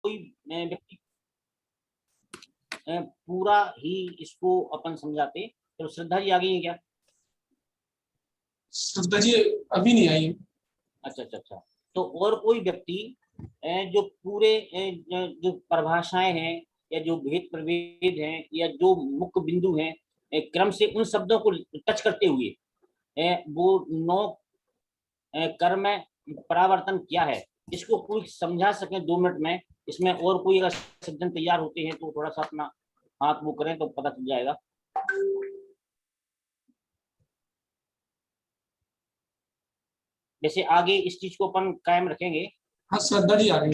कोई व्यक्ति पूरा ही इसको अपन समझाते। तो श्रद्धा जी आ गई है क्या? श्रद्धा जी अभी नहीं आई। अच्छा अच्छा अच्छा। तो और कोई व्यक्ति जो पूरे जो परिभाषाएं हैं या जो भेद प्रभेद हैं या जो मुख्य बिंदु हैं क्रम से उन शब्दों को टच करते हुए वो 9 कर्म परावर्तन क्या है इसको पूरी समझा सकें 2 मिनट में। इसमें और कोई अगर सज्जन तैयार होते हैं तो थोड़ा सा अपना हाथ वो करें तो पता चल जाएगा। जैसे आगे इस चीज को अपन कायम रखेंगे। हाँ श्रद्धा जी आ गई।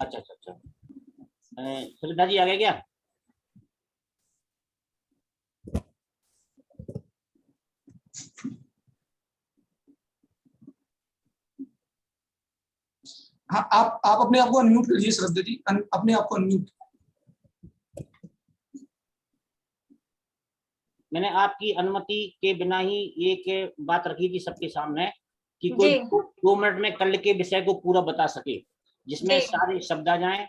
अच्छा अच्छा अच्छा। श्रद्धा जी आ गए क्या? हाँ आप अपने आप को अनम्यूट करिए श्रद्धा जी, अपने आप को अनम्यूट। मैंने आपकी अनुमति के बिना ही एक बात रखी थी सबके सामने कि कोई 2 मिनट में कल के विषय को पूरा बता सके, जिसमें सारे शब्द आ जाएं,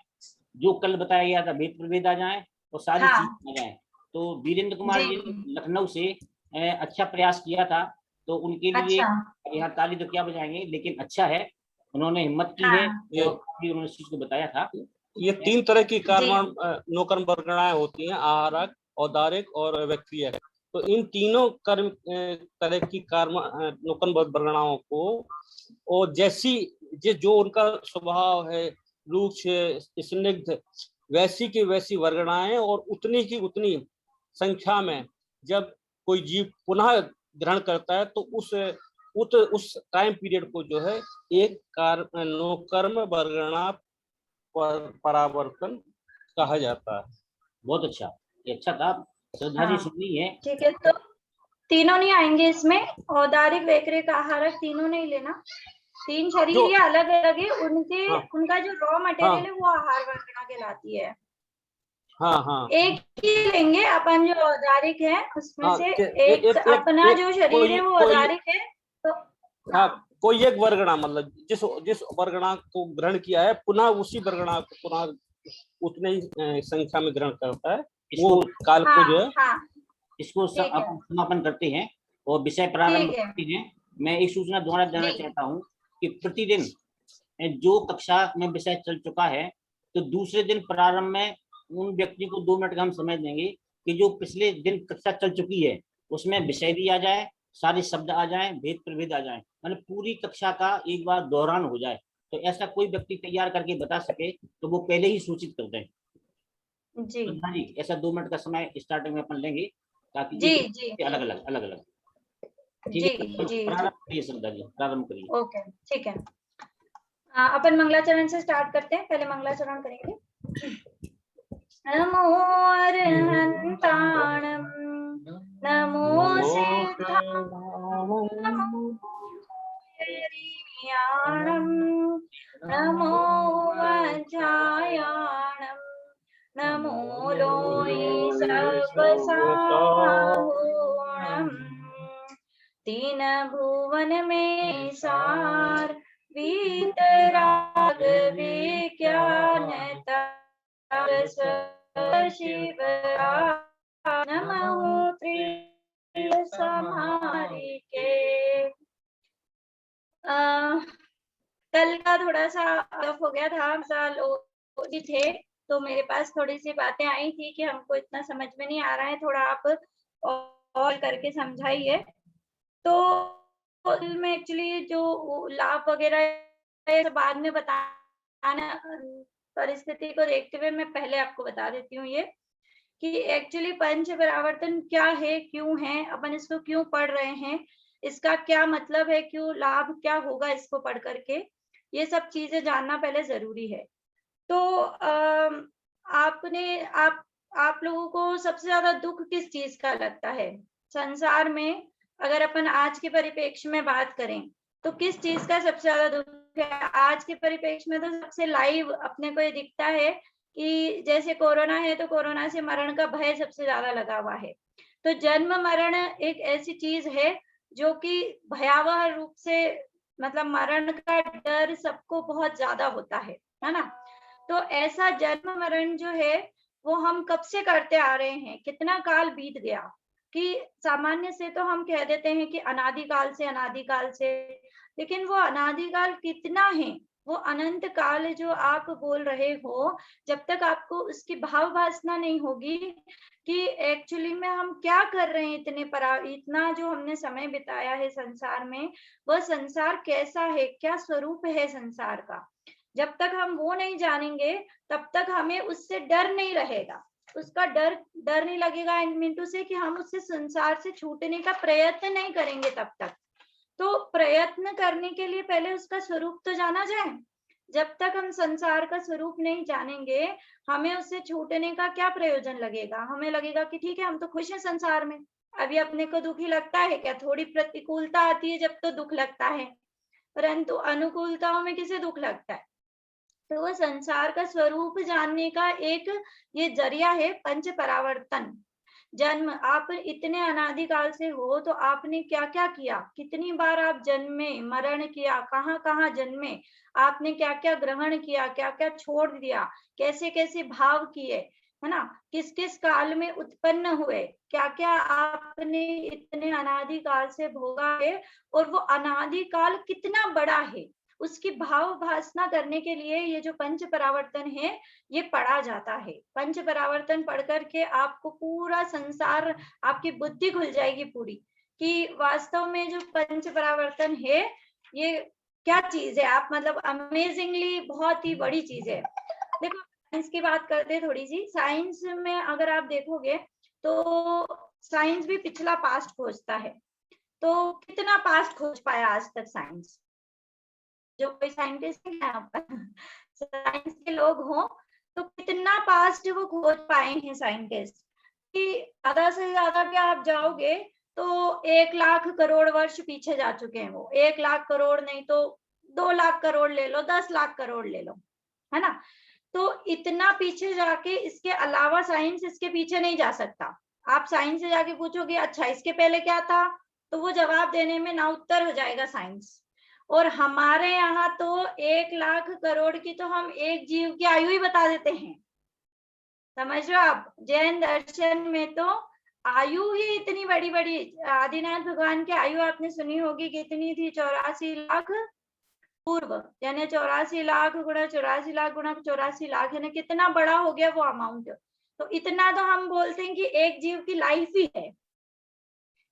जो कल बताया गया था भेद प्रभेद आ जाए और सारी चीज आ जाए। तो वीरेंद्र कुमार जी ने लखनऊ से अच्छा प्रयास किया था, तो उनके लिए यहाँ ताली तो क्या बजाएंगे, लेकिन अच्छा है उन्होंने हिम्मत की है और उन्होंने इस चीज को बताया था। ये 3 तरह की कर्म नौकर्म वर्गणाएं होती हैं, आहारक, औदारिक और व्यक्तियक। तो इन तीनों कर्म तरह की कर्म नौकर्म वर्गणाओं को और जैसी जो उनका स्वभाव है रूक्ष स्निग्ध वैसी की वैसी वर्गणाएं और उतनी की उतनी संख्या में जब कोई जीव पुनः ग्रहण करता है तो उस टाइम पीरियड को जो है एक नौकर्म वर्गणा परावर्तन कहा जाता है। बहुत अच्छा, ये अच्छा था। श्रद्धा जी सुन रही है? ठीक है, तो तीनों नहीं आएंगे इसमें, औदारिक वैक्रिक आहारक तीनों नहीं लेना। 3 शरीर ये अलग अलग है, उनका जो रॉ मटेरियल है वो आहार वर्गणा कहलाती है। हाँ हाँ, एक ही लेंगे अपन जो औदारिक है उसमें से एक अपना जो शरीर है वो औदारिक है। तो हाँ, कोई एक वर्गणा मतलब जिस वर्गणा को ग्रहण किया है पुनः उसी वर्गणा को पुनः उतने ही संख्या में ग्रहण करता है, वो काल को जो है इसको समापन करते हैं और विषय प्रारंभ करते हैं। मैं एक सूचना दोबारा देना चाहता हूँ कि प्रतिदिन जो कक्षा में विषय चल चुका है तो दूसरे दिन प्रारंभ में उन व्यक्ति को 2 मिनट का हम समझ देंगे कि जो पिछले दिन कक्षा चल चुकी है उसमें विषय भी आ जाए, सारे शब्द आ जाए, भेद प्रभेद आ जाए, मतलब पूरी कक्षा का एक बार दोहरान हो जाए। तो ऐसा कोई व्यक्ति तैयार करके बता सके तो वो पहले ही सूचित कर दें जी। जी। ऐसा 2 मिनट का समय स्टार्टिंग में अपन लेंगे ताकि जी अलग अलग ठीक है। प्रारंभ करिए श्रद्धा जी, प्रारंभ करिए। ओके ठीक है, अपन मंगलाचरण से स्टार्ट करते हैं। पहले मंगलाचरण करेंगे। नमो अरहंताणं नमो सिद्धाणं नमो वज्रायाणं नमो लोई सर्वसाहोणं। 3 भुवन में सार वीतराग विज्ञान शिव नमो प्रिय समारी के। कल का थोड़ा सा ऑफ हो गया था, लोग थे तो मेरे पास थोड़ी सी बातें आई थी कि हमको इतना समझ में नहीं आ रहा है, थोड़ा आप और करके समझाइए। तो में एक्चुअली जो लाभ वगैरह बाद में बताना, परिस्थिति को देखते हुए मैं पहले आपको बता देती हूँ ये कि एक्चुअली पंच परावर्तन क्या है, क्यों है, अपन इसको क्यों पढ़ रहे हैं, इसका क्या मतलब है, क्यों लाभ क्या होगा इसको पढ़ करके, ये सब चीजें जानना पहले जरूरी है। तो आप लोगों को सबसे ज्यादा दुख किस चीज का लगता है संसार में? अगर अपन आज के परिप्रेक्ष्य में बात करें तो किस चीज का सबसे ज्यादा दुख है? आज के परिप्रेक्ष्य में तो सबसे लाइव अपने को ये दिखता है कि जैसे कोरोना है तो कोरोना से मरण का भय सबसे ज्यादा लगा हुआ है। तो जन्म मरण एक ऐसी चीज है जो कि भयावह रूप से, मतलब मरण का डर सबको बहुत ज्यादा होता है ना। तो ऐसा जन्म मरण जो है वो हम कब से करते आ रहे हैं, कितना काल बीत गया, कि सामान्य से तो हम कह देते हैं कि अनादिकाल से, लेकिन वो अनादिकाल कितना है, वो अनंत काल जो आप बोल रहे हो, जब तक आपको उसकी भाव वासना नहीं होगी कि एक्चुअली में हम क्या कर रहे हैं, इतना जो हमने समय बिताया है संसार में, वह संसार कैसा है, क्या स्वरूप है संसार का, जब तक हम वो नहीं जानेंगे तब तक हमें उससे डर नहीं रहेगा, उसका डर नहीं लगेगा मीनटू से कि हम उससे संसार से छूटने का प्रयत्न नहीं करेंगे तब तक। तो प्रयत्न करने के लिए पहले उसका स्वरूप तो जाना जाए। जब तक हम संसार का स्वरूप नहीं जानेंगे, हमें उससे छूटने का क्या प्रयोजन लगेगा, हमें लगेगा कि ठीक है हम तो खुश हैं संसार में, अभी अपने को दुखी लगता है क्या, थोड़ी प्रतिकूलता आती है जब तो दुख लगता है, परंतु अनुकूलताओं में किसे दुख लगता है। तो वो संसार का स्वरूप जानने का एक ये जरिया है पंच परावर्तन। जन्म, आप इतने अनादिकाल से हो तो आपने क्या क्या किया, कितनी बार आप जन्मे, मरण किया, कहाँ कहाँ जन्मे, आपने क्या क्या ग्रहण किया, क्या क्या छोड़ दिया, कैसे कैसे भाव किए, है ना, किस किस काल में उत्पन्न हुए, क्या क्या आपने इतने अनादिकाल से भोगा है, और वो अनादिकाल कितना बड़ा है, उसकी भाव भासना करने के लिए ये जो पंच परावर्तन है ये पढ़ा जाता है। पंच परावर्तन पढ़ करके आपको पूरा संसार, आपकी बुद्धि खुल जाएगी पूरी, कि वास्तव में जो पंच परावर्तन है ये क्या चीज है। आप मतलब अमेजिंगली बहुत ही बड़ी चीज है। देखो साइंस की बात करते हैं थोड़ी सी। साइंस में अगर आप देखोगे तो साइंस भी पिछला पास्ट खोजता है। तो कितना पास्ट खोज पाया आज तक साइंस? जो कोई साइंटिस्ट है यहाँ पर साइंस के लोग हों तो कितना पास्ट वो खोज पाए हैं साइंटिस्ट, कि ज्यादा से ज्यादा भी आप जाओगे तो 1,00,000 करोड़ वर्ष पीछे जा चुके हैं वो। 1,00,000 करोड़ नहीं तो 2,00,000 करोड़ ले लो, 10,00,000 करोड़ ले लो, है ना। तो इतना पीछे जाके इसके अलावा साइंस इसके पीछे नहीं जा सकता। आप साइंस से जाके पूछोगे अच्छा इसके पहले क्या था, तो वो जवाब देने में ना उत्तर हो जाएगा साइंस। और हमारे यहाँ तो 1,00,000 करोड़ की तो हम एक जीव की आयु ही बता देते हैं, समझ रहे हो आप। जैन दर्शन में तो आयु ही इतनी बड़ी बड़ी, आदिनाथ भगवान की आयु आपने सुनी होगी कितनी थी, 84 लाख पूर्व, यानी 84 लाख गुणा 84 लाख गुणा 84 लाख, यानी कितना बड़ा हो गया वो अमाउंट। तो इतना तो हम बोलते हैं कि एक जीव की लाइफ ही है।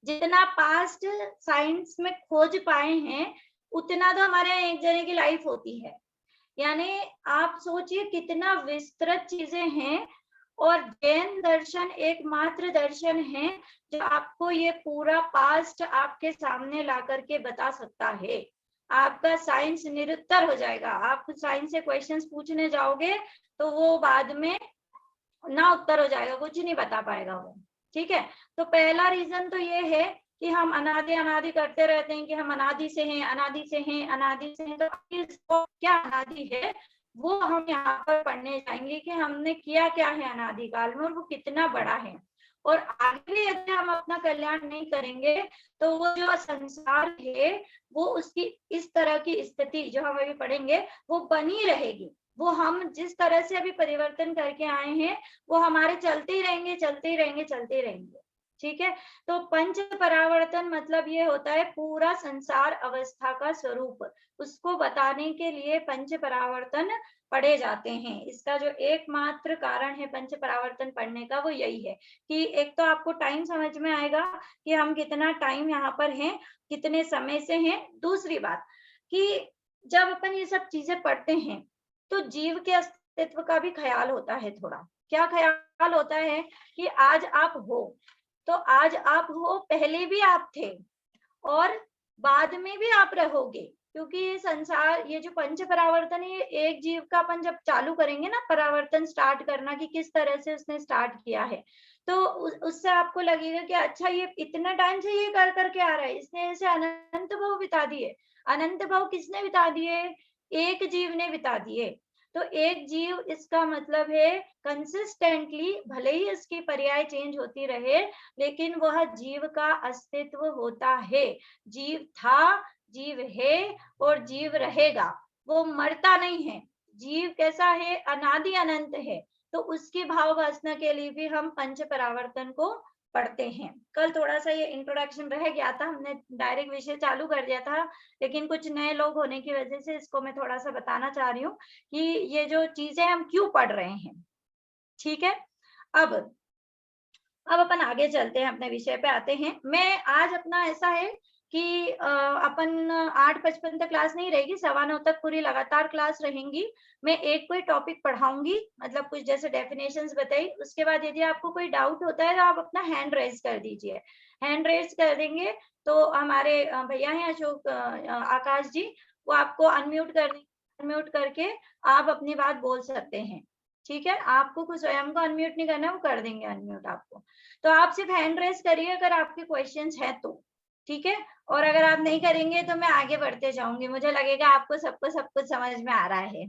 जितना पास्ट साइंस में खोज पाए हैं उतना तो हमारे यहाँ एक जने की लाइफ होती है। यानी आप सोचिए कितना विस्तृत चीजें हैं। और जैन दर्शन एकमात्र दर्शन है जो आपको ये पूरा पास्ट आपके सामने ला करके बता सकता है। आपका साइंस निरुत्तर हो जाएगा। आप साइंस से क्वेश्चंस पूछने जाओगे तो वो बाद में ना उत्तर हो जाएगा, कुछ नहीं बता पाएगा वो। ठीक है, तो पहला रीजन तो ये है कि हम अनादि अनादि करते रहते हैं कि हम अनादि से हैं, अनादि से हैं, अनादि से हैं। तो क्या अनादि है वो हम यहाँ पर पढ़ने जाएंगे कि हमने किया क्या है अनादिकाल में और वो कितना बड़ा है। और आगे भी यदि हम अपना कल्याण नहीं करेंगे तो वो जो संसार है वो उसकी इस तरह की स्थिति जो हम अभी पढ़ेंगे वो बनी रहेगी। वो हम जिस तरह से अभी परिवर्तन करके आए हैं वो हमारे चलते ही रहेंगे, चलते ही रहेंगे, चलते ही रहेंगे। ठीक है, तो पंच परावर्तन मतलब ये होता है पूरा संसार अवस्था का स्वरूप, उसको बताने के लिए पंच परावर्तन पढ़े जाते हैं। इसका जो एकमात्र कारण है पंच परावर्तन पढ़ने का वो यही है कि एक तो आपको टाइम समझ में आएगा कि हम कितना टाइम यहाँ पर हैं, कितने समय से हैं। दूसरी बात कि जब अपन ये सब चीजें पढ़ते हैं तो जीव के अस्तित्व का भी ख्याल होता है। थोड़ा क्या ख्याल होता है कि आज आप हो तो आज आप हो, पहले भी आप थे और बाद में भी आप रहोगे, क्योंकि ये संसार, ये जो पंच परावर्तन है एक जीव का अपन जब चालू करेंगे ना परावर्तन स्टार्ट करना कि किस तरह से उसने स्टार्ट किया है तो उससे आपको लगेगा कि अच्छा ये इतना टाइम से ये कर करके आ रहा है, इसने ऐसे अनंत भाव बिता दिए। अनंत भाव किसने बिता दिए? एक जीव ने बिता दिए। तो एक जीव इसका मतलब है कंसिस्टेंटली, भले ही इसकी पर्याय चेंज होती रहे लेकिन वह जीव का अस्तित्व होता है। जीव था, जीव है और जीव रहेगा, वो मरता नहीं है। जीव कैसा है, अनादि अनंत है, तो उसकी भाव वासना के लिए भी हम पंच परावर्तन को पढ़ते हैं। कल थोड़ा सा ये इंट्रोडक्शन रह गया था, हमने डायरेक्ट विषय चालू कर दिया था, लेकिन कुछ नए लोग होने की वजह से इसको मैं थोड़ा सा बताना चाह रही हूँ कि ये जो चीजें हम क्यों पढ़ रहे हैं। ठीक है, अब अपन आगे चलते हैं, अपने विषय पे आते हैं। मैं आज अपना ऐसा है कि अपन 8:55 तक क्लास नहीं रहेगी, 9:15 तक पूरी लगातार क्लास रहेंगी। मैं एक कोई टॉपिक पढ़ाऊंगी, मतलब कुछ जैसे डेफिनेशंस बताई, उसके बाद यदि आपको कोई डाउट होता है तो आप अपना हैंड रेज कर दीजिए। हैंड रेज कर देंगे तो हमारे भैया हैं अशोक आकाश जी, वो आपको अनम्यूट करके आप अपनी बात बोल सकते हैं। ठीक है, आपको कुछ स्वयं को अनम्यूट नहीं करना, वो कर देंगे अनम्यूट आपको। तो आप सिर्फ हैंड रेज करिए अगर आपके क्वेश्चंस हैं तो, ठीक है। और अगर आप नहीं करेंगे तो मैं आगे बढ़ते जाऊंगी, मुझे लगेगा आपको सब कुछ समझ में आ रहा है।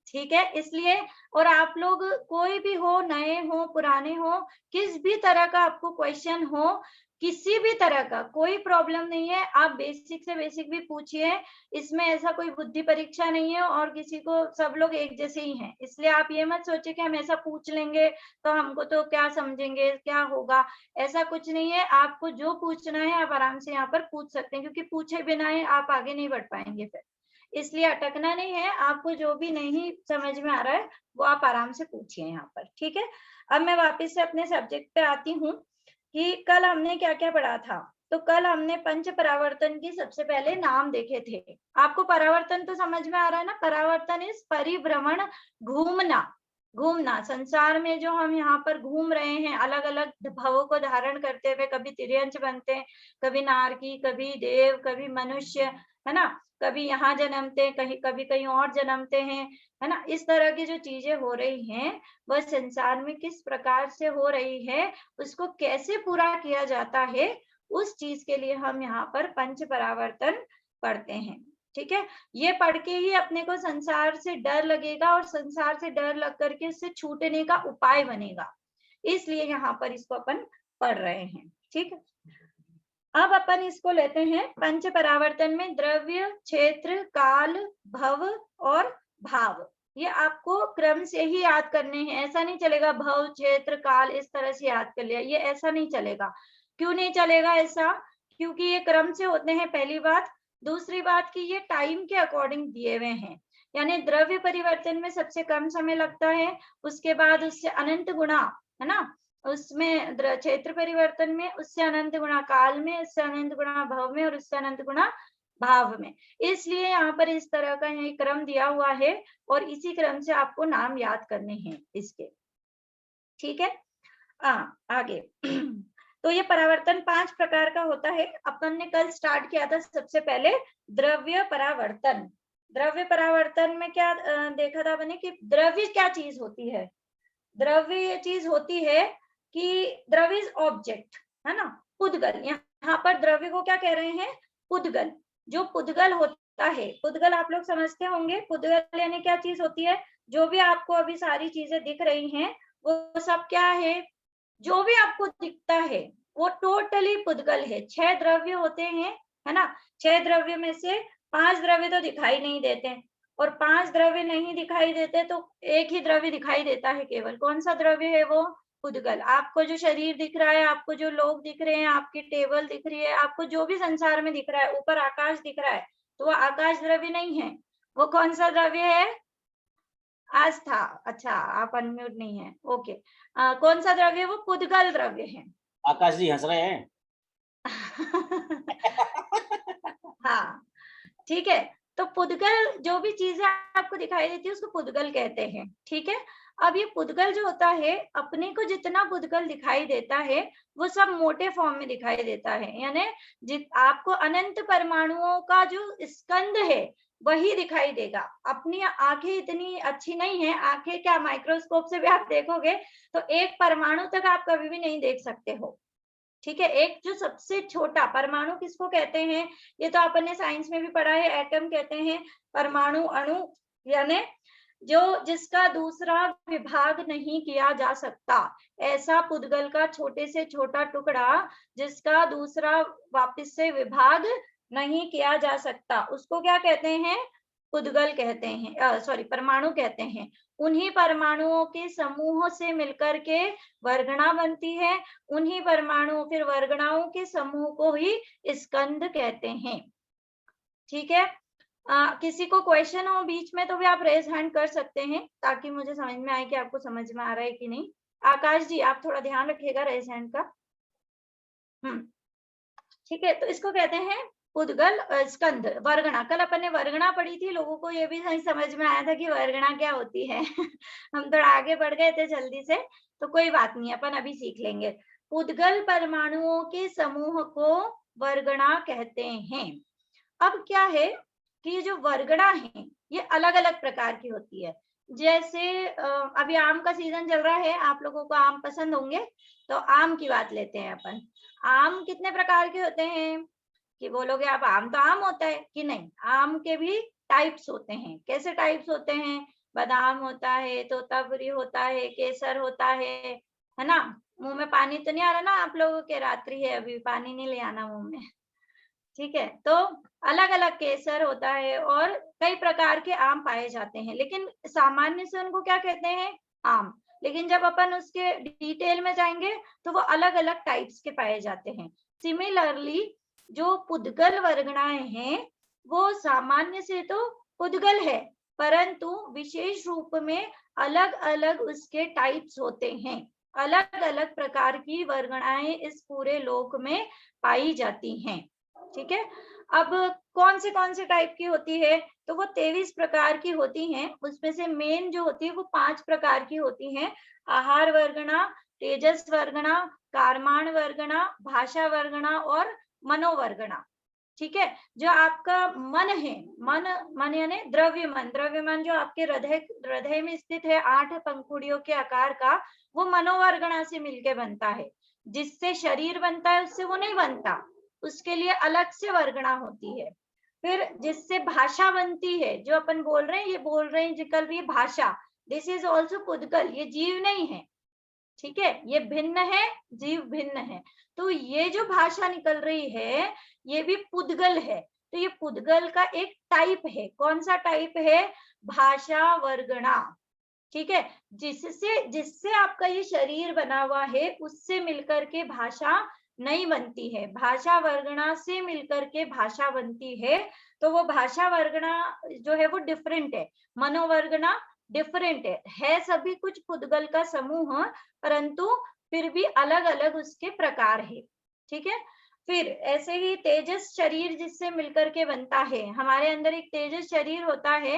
ठीक है, इसलिए और आप लोग कोई भी हो, नए हो पुराने हो, किस भी तरह का आपको क्वेश्चन हो, किसी भी तरह का कोई प्रॉब्लम नहीं है, आप बेसिक से बेसिक भी पूछिए। इसमें ऐसा कोई बुद्धि परीक्षा नहीं है और किसी को, सब लोग एक जैसे ही हैं, इसलिए आप ये मत सोचिए कि हम ऐसा पूछ लेंगे तो हमको तो क्या समझेंगे, क्या होगा, ऐसा कुछ नहीं है। आपको जो पूछना है आप आराम से यहाँ पर पूछ सकते हैं, क्योंकि पूछे बिना ही आप आगे नहीं बढ़ पाएंगे फिर, इसलिए अटकना नहीं है। आपको जो भी नहीं समझ में आ रहा है वो आप आराम से पूछिए यहाँ पर। ठीक है, अब मैं वापस से अपने सब्जेक्ट पे आती हूँ कि कल हमने क्या क्या पढ़ा था। तो कल हमने पंच परावर्तन की सबसे पहले नाम देखे थे। आपको परावर्तन तो समझ में आ रहा है ना, परावर्तन इस परिभ्रमण, घूमना संसार में, जो हम यहाँ पर घूम रहे हैं अलग अलग भवों को धारण करते हुए, कभी तिर्यंच बनते हैं, कभी नारकी, कभी देव, कभी मनुष्य, है ना, कभी यहाँ जन्मते, कभी कहीं और जन्मते हैं, है ना। इस तरह की जो चीजें हो रही हैं वह संसार में किस प्रकार से हो रही है, उसको कैसे पूरा किया जाता है, उस चीज के लिए हम यहाँ पर पंच परावर्तन पढ़ते हैं। ठीक है, ये पढ़ के ही अपने को संसार से डर लगेगा और संसार से डर लग करके उससे छूटने का उपाय बनेगा, इसलिए यहाँ पर इसको अपन पढ़ रहे हैं। ठीक है, अब अपन इसको लेते हैं पंच परावर्तन में द्रव्य, क्षेत्र, काल, भव और भाव। ये आपको क्रम से ही याद करने हैं, ऐसा नहीं चलेगा भव क्षेत्र काल इस तरह से याद कर लिया, ये ऐसा नहीं चलेगा। क्यों नहीं चलेगा ऐसा, क्योंकि ये क्रम से होते हैं, पहली बात। दूसरी बात कि ये टाइम के अकॉर्डिंग दिए हुए हैं, यानी द्रव्य परिवर्तन में सबसे कम समय लगता है, उसके बाद उससे अनंत गुणा, है ना, उसमें क्षेत्र परिवर्तन में उससे अनंत गुणा काल में, उससे अनंत गुणा भव में और उससे अनंत गुणा भाव में। इसलिए यहाँ पर इस तरह का ये क्रम दिया हुआ है और इसी क्रम से आपको नाम याद करने हैं इसके। ठीक है, आगे तो ये परावर्तन 5 प्रकार का होता है। अपन ने कल स्टार्ट किया था सबसे पहले द्रव्य परावर्तन। द्रव्य परावर्तन में क्या देखा था मैंने कि द्रव्य क्या चीज होती है। द्रव्य ये चीज होती है कि द्रव्य इज ऑब्जेक्ट, है ना, पुद्गल। यहाँ पर द्रव्य को क्या कह रहे हैं, पुद्गल। जो पुद्गल होता है, पुद्गल आप लोग समझते होंगे, पुद्गल यानी क्या चीज होती है, जो भी आपको अभी सारी चीजें दिख रही हैं वो सब क्या है, जो भी आपको दिखता है वो टोटली पुद्गल है। 6 द्रव्य होते हैं, है ना, 6 द्रव्य में से 5 द्रव्य तो दिखाई नहीं देते, और 5 द्रव्य नहीं दिखाई देते तो एक ही द्रव्य दिखाई देता है केवल। कौन सा द्रव्य है वो, पुद्गल। आपको जो शरीर दिख रहा है, आपको जो लोग दिख रहे हैं, आपकी टेबल दिख रही है, आपको जो भी संसार में दिख रहा है, ऊपर आकाश दिख रहा है, तो वो आकाश द्रव्य नहीं है। वो कौन सा द्रव्य है, आस्था। अच्छा, आप अनम्यूट नहीं है, ओके। कौन सा द्रव्य, वो पुद्गल द्रव्य है। आकाश जी हंस रहे हैं। हाँ, ठीक है, तो पुद्गल जो भी चीजें आपको दिखाई देती है उसको पुद्गल कहते हैं। ठीक है, अब ये पुद्गल जो होता है, अपने को जितना पुद्गल दिखाई देता है वो सब मोटे फॉर्म में दिखाई देता है, यानी आपको अनंत परमाणुओं का जो स्कंद है वही दिखाई देगा। अपनी आंखें इतनी अच्छी नहीं है, आंखें क्या माइक्रोस्कोप से भी आप देखोगे तो एक परमाणु तक आप कभी भी नहीं देख सकते हो। ठीक है, एक जो सबसे छोटा परमाणु किसको कहते हैं, ये तो अपन ने साइंस में भी पढ़ा है, एटम कहते हैं, परमाणु, अणु, यानी जो जिसका दूसरा विभाग नहीं किया जा सकता, ऐसा पुद्गल का छोटे से छोटा टुकड़ा जिसका दूसरा वापस से विभाग नहीं किया जा सकता, उसको क्या कहते हैं, पुद्गल कहते हैं, सॉरी परमाणु कहते हैं। उन्हीं परमाणुओं के समूह से मिलकर के वर्गणा बनती है, उन्हीं परमाणुओं फिर वर्गणाओं के समूह को ही स्कंद कहते हैं। ठीक है, किसी को क्वेश्चन हो बीच में तो भी आप रेज हैंड कर सकते हैं, ताकि मुझे समझ में आए कि आपको समझ में आ रहा है कि नहीं। आकाश जी आप थोड़ा ध्यान रखिएगा रेज हैंड का। ठीक है, तो इसको कहते हैं पुद्गल स्कंद वर्गणा। कल अपन ने वर्गणा पढ़ी थी, लोगों को ये भी नहीं समझ में आया था कि वर्गणा क्या होती है। हम थोड़ा आगे बढ़ गए थे जल्दी से, तो कोई बात नहीं, अपन अभी सीख लेंगे। पुद्गल परमाणुओं के समूह को वर्गणा कहते हैं। अब क्या है कि ये जो वर्गणा है ये अलग अलग प्रकार की होती है। जैसे अभी आम का सीजन चल रहा है, आप लोगों को आम पसंद होंगे, तो आम की बात लेते हैं अपन। आम कितने प्रकार के होते हैं कि बोलोगे आप आम तो आम होता है कि नहीं, आम के भी टाइप्स होते हैं। कैसे टाइप्स होते हैं? बादाम होता है, तोतापुरी होता है, केसर होता है ना। मुंह में पानी तो नहीं आ रहा ना आप लोगों के? रात्रि है अभी, पानी नहीं ले आना मुंह में। ठीक है, तो अलग अलग केसर होता है और कई प्रकार के आम पाए जाते हैं, लेकिन सामान्य से उनको क्या कहते हैं? आम। लेकिन जब अपन उसके डिटेल में जाएंगे तो वो अलग अलग टाइप्स के पाए जाते हैं। सिमिलरली जो पुद्गल वर्गणाएं हैं वो सामान्य से तो पुद्गल है, परंतु विशेष रूप में अलग अलग उसके टाइप्स होते हैं। अलग अलग प्रकार की वर्गणाएं इस पूरे लोक में पाई जाती हैं। ठीक है, अब कौन से टाइप की होती है? तो वो 23 प्रकार की होती हैं। उसमें से मेन जो होती है वो 5 प्रकार की होती हैं। आहार वर्गणा, तेजस वर्गणा, कारमान वर्गणा, भाषा वर्गणा और मनोवर्गणा। ठीक है, जो आपका मन है, मन यानी द्रव्यमन जो आपके हृदय में स्थित है 8 पंखुड़ियों के आकार का, वो मनोवर्गणा से मिलके बनता है। जिससे शरीर बनता है उससे वो नहीं बनता, उसके लिए अलग से वर्गणा होती है। फिर जिससे भाषा बनती है, जो अपन बोल रहे हैं, ये बोल रहे हैं निकल रही है भाषा, दिस इज ऑल्सो पुद्गल। ये जीव नहीं है, ठीक है, ये भिन्न है, जीव भिन्न है। तो ये जो भाषा निकल रही है ये भी पुद्गल है। तो ये पुद्गल का एक टाइप है। कौन सा टाइप है? भाषा वर्गणा। ठीक है, जिससे आपका ये शरीर बना हुआ है उससे मिलकर के भाषा नहीं बनती है, भाषा वर्गणा से मिलकर के भाषा बनती है। तो वो भाषा वर्गणा जो है वो डिफरेंट है, मनोवर्गणा डिफरेंट है सभी कुछ पुद्गल का समूह, परंतु फिर भी अलग अलग उसके प्रकार है। ठीक है, फिर ऐसे ही तेजस शरीर जिससे मिलकर के बनता है। हमारे अंदर एक तेजस शरीर होता है।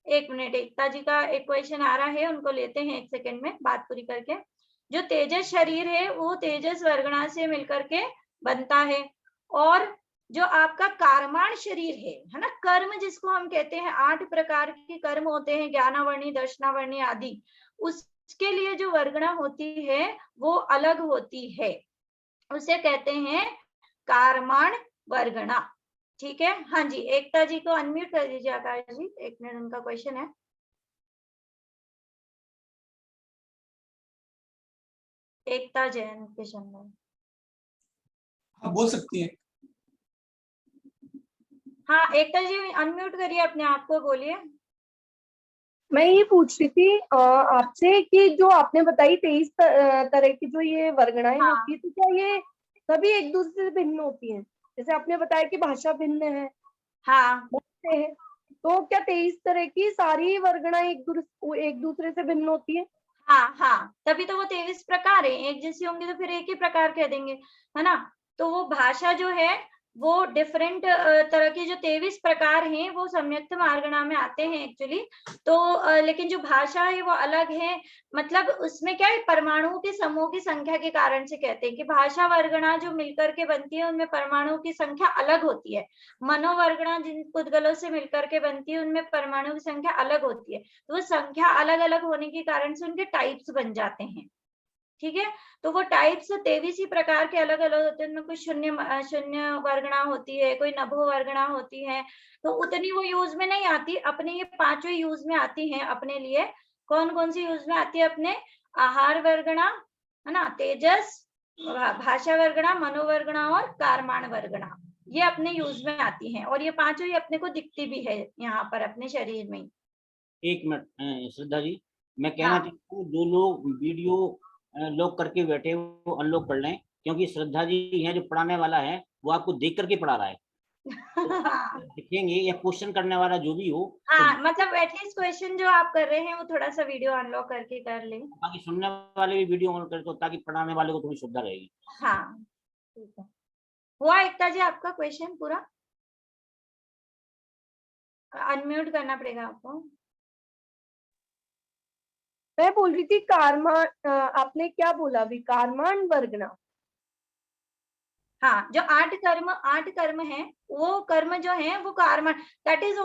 एक मिनट, एकता जी का एक क्वेश्चन आ रहा है, उनको लेते हैं एक सेकंड में बात पूरी करके। जो तेजस शरीर है वो तेजस वर्गणा से मिलकर के बनता है। और जो आपका कारमान शरीर है ना, कर्म जिसको हम कहते हैं, 8 प्रकार के कर्म होते हैं, ज्ञानावर्णी, दर्शनावर्णी आदि, उसके लिए जो वर्गणा होती है वो अलग होती है, उसे कहते हैं कारमान वर्गणा। ठीक है, हाँ जी, एकता जी को अनम्यूट कर दीजिए। आकाश जी, एक मिनट, उनका क्वेश्चन है। एकता जैन किशन। हाँ, बोल सकती हैं। हाँ एकता जी अनम्यूट करिए अपने आप को, बोलिए। मैं ये पूछ रही थी आपसे कि जो आपने बताई 23 तरह की जो ये वर्गणाएं हाँ। होती है, तो क्या ये सभी एक दूसरे से भिन्न होती हैं? जैसे आपने बताया कि भाषा भिन्न है, हाँ, तो क्या 23 तरह की सारी वर्गणाएं एक दूसरे से भिन्न होती है? हाँ, तभी तो वो 23 प्रकार है। एक जैसी होंगी तो फिर एक ही प्रकार कह देंगे, है ना। तो वो भाषा जो है वो डिफरेंट तरह की जो 23 प्रकार हैं वो सम्यक्त वर्गणा में आते हैं एक्चुअली। तो लेकिन जो भाषा है वो अलग है, मतलब उसमें क्या है, परमाणुओं के समूह की संख्या के कारण से कहते हैं कि भाषा वर्गणा जो मिलकर के बनती है उनमें परमाणुओं की संख्या अलग होती है। मनोवर्गणा जिन पुद्गलों से मिलकर के बनती है उनमें परमाणु की संख्या अलग होती है। तो वो संख्या अलग अलग होने के कारण से उनके टाइप्स बन जाते हैं। ठीक है, तो वो टाइप्स 23 ही प्रकार के अलग अलग होते हैं। उनमें कोई शून्य वर्गणा होती है, कोई नभो वर्गणा होती है, तो उतनी वो यूज में नहीं आती। अपने ये 5 यूज में आती हैं अपने लिए। कौन कौन सी यूज में आती है अपने? आहार वर्गणा, है ना, तेजस, भाषा वर्गणा, मनोवर्गणा और कारमान वर्गणा। ये अपने यूज में आती हैं, और ये पांचों ही अपने को दिखती भी है यहाँ पर अपने शरीर में। एक मिनट श्रद्धा जी, मैं कहना हाँ। चाहता हूँ जो लोग वीडियो लॉक करके बैठे हैं, वो अनलॉक कर लें, क्योंकि श्रद्धा जी है जो पढ़ाने वाला है वो आपको देख करके पढ़ा रहा है। तो दिखेंगे या क्वेश्चन करने वाला जो भी हो, तो हाँ, मतलब एटलीस्ट क्वेश्चन जो आप कर रहे हैं वो थोड़ा सा वीडियो अनलॉक करके कर लें। ताकि सुनने वाले भी वीडियो ऑन कर दो, ताकि पढ़ाने वाले को थोड़ी सुविधा रहेगी। हाँ ठीक है, हुआ एकता जी आपका क्वेश्चन पूरा? अनम्यूट करना पड़ेगा आपको। मैं बोल रही थी आपने क्या बोला अभी, कार्मान वर्गना? हाँ, जो 8 कर्म है, वो कर्म जो है वो कार्मण, दैट इज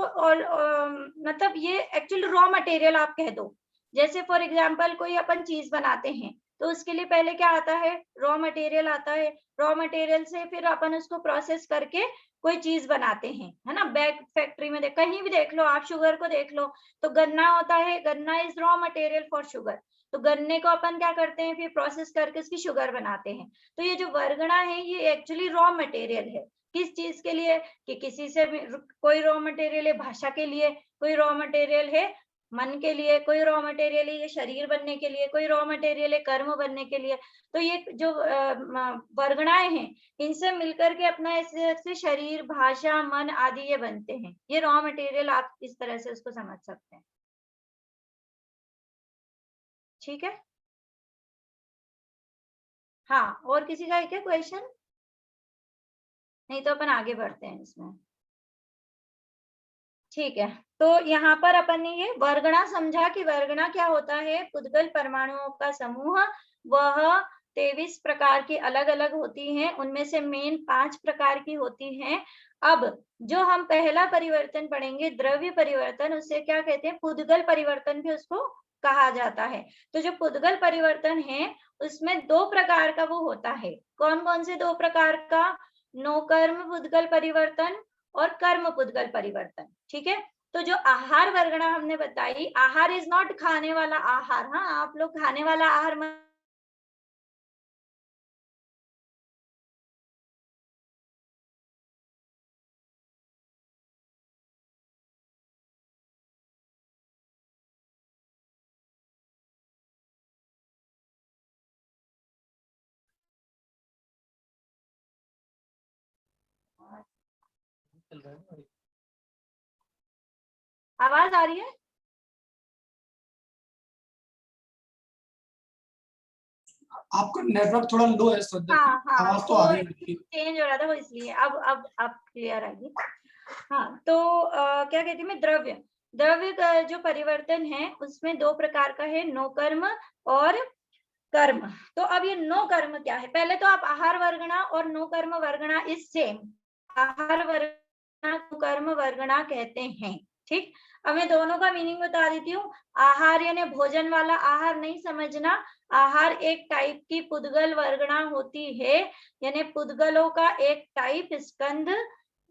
मतलब ये एक्चुअली रॉ मटेरियल आप कह दो। जैसे फॉर एग्जांपल कोई अपन चीज बनाते हैं तो उसके लिए पहले क्या आता है, रॉ मटेरियल आता है। रॉ मटेरियल से फिर अपन उसको प्रोसेस करके कोई चीज बनाते हैं, है ना। बैग फैक्ट्री में कहीं भी देख लो आप, शुगर को देख लो तो गन्ना होता है, गन्ना is raw material for sugar. तो गन्ने को अपन क्या करते हैं, फिर प्रोसेस करके उसकी शुगर बनाते हैं। तो ये जो वर्गणा है ये एक्चुअली रॉ मटेरियल है। किस चीज के लिए, कि किसी से भी कोई रॉ मटेरियल है भाषा के लिए, कोई रॉ मटेरियल है मन के लिए, कोई रॉ मटेरियल है ये शरीर बनने के लिए, कोई रॉ मटेरियल है कर्म बनने के लिए। तो ये जो वर्गणाएं हैं, इनसे मिलकर के अपना ऐसे शरीर, भाषा, मन आदि ये बनते हैं। ये रॉ मटेरियल आप इस तरह से उसको समझ सकते हैं। ठीक है, हाँ, और किसी का है क्या क्वेश्चन? नहीं तो अपन आगे बढ़ते हैं इसमें। ठीक है, तो यहाँ पर अपन ने ये वर्गणा समझा कि वर्गणा क्या होता है, पुद्गल परमाणुओं का समूह। वह 23 प्रकार की अलग अलग होती हैं, उनमें से मेन 5 प्रकार की होती हैं। अब जो हम पहला परिवर्तन पढ़ेंगे, द्रव्य परिवर्तन, उससे क्या कहते हैं, पुद्गल परिवर्तन भी उसको कहा जाता है। तो जो पुद्गल परिवर्तन है उसमें 2 प्रकार का वो होता है। कौन कौन से 2 प्रकार का? नोकर्म पुद्गल परिवर्तन और कर्म पुद्गल परिवर्तन। ठीक है, तो जो आहार वर्गणा हमने बताई, आहार इज नॉट खाने वाला आहार। हाँ, आप लोग खाने वाला आहार आवाज आ रही है? आपका नेटवर्क थोड़ा लो है श्रद्धा, हाँ, आवाज तो आ रही है। चेंज हो रहा था वो, इसलिए अब क्लियर आएगी। हाँ, तो क्या कहती हूँ मैं, द्रव्य का जो परिवर्तन है उसमें 2 प्रकार का है, नो कर्म और कर्म। तो अब ये नो कर्म क्या है, पहले तो आप आहार वर्गणा और नो कर्म वर्गणा इज सेम। आहार वर्गणा को कर्म वर्गणा कहते हैं। ठीक, अब मैं दोनों का मीनिंग बता देती हूँ। आहार यानी भोजन वाला आहार नहीं समझना। आहार एक टाइप की पुद्गल वर्गणा होती है, यानी पुद्गलों का एक टाइप, स्कंद,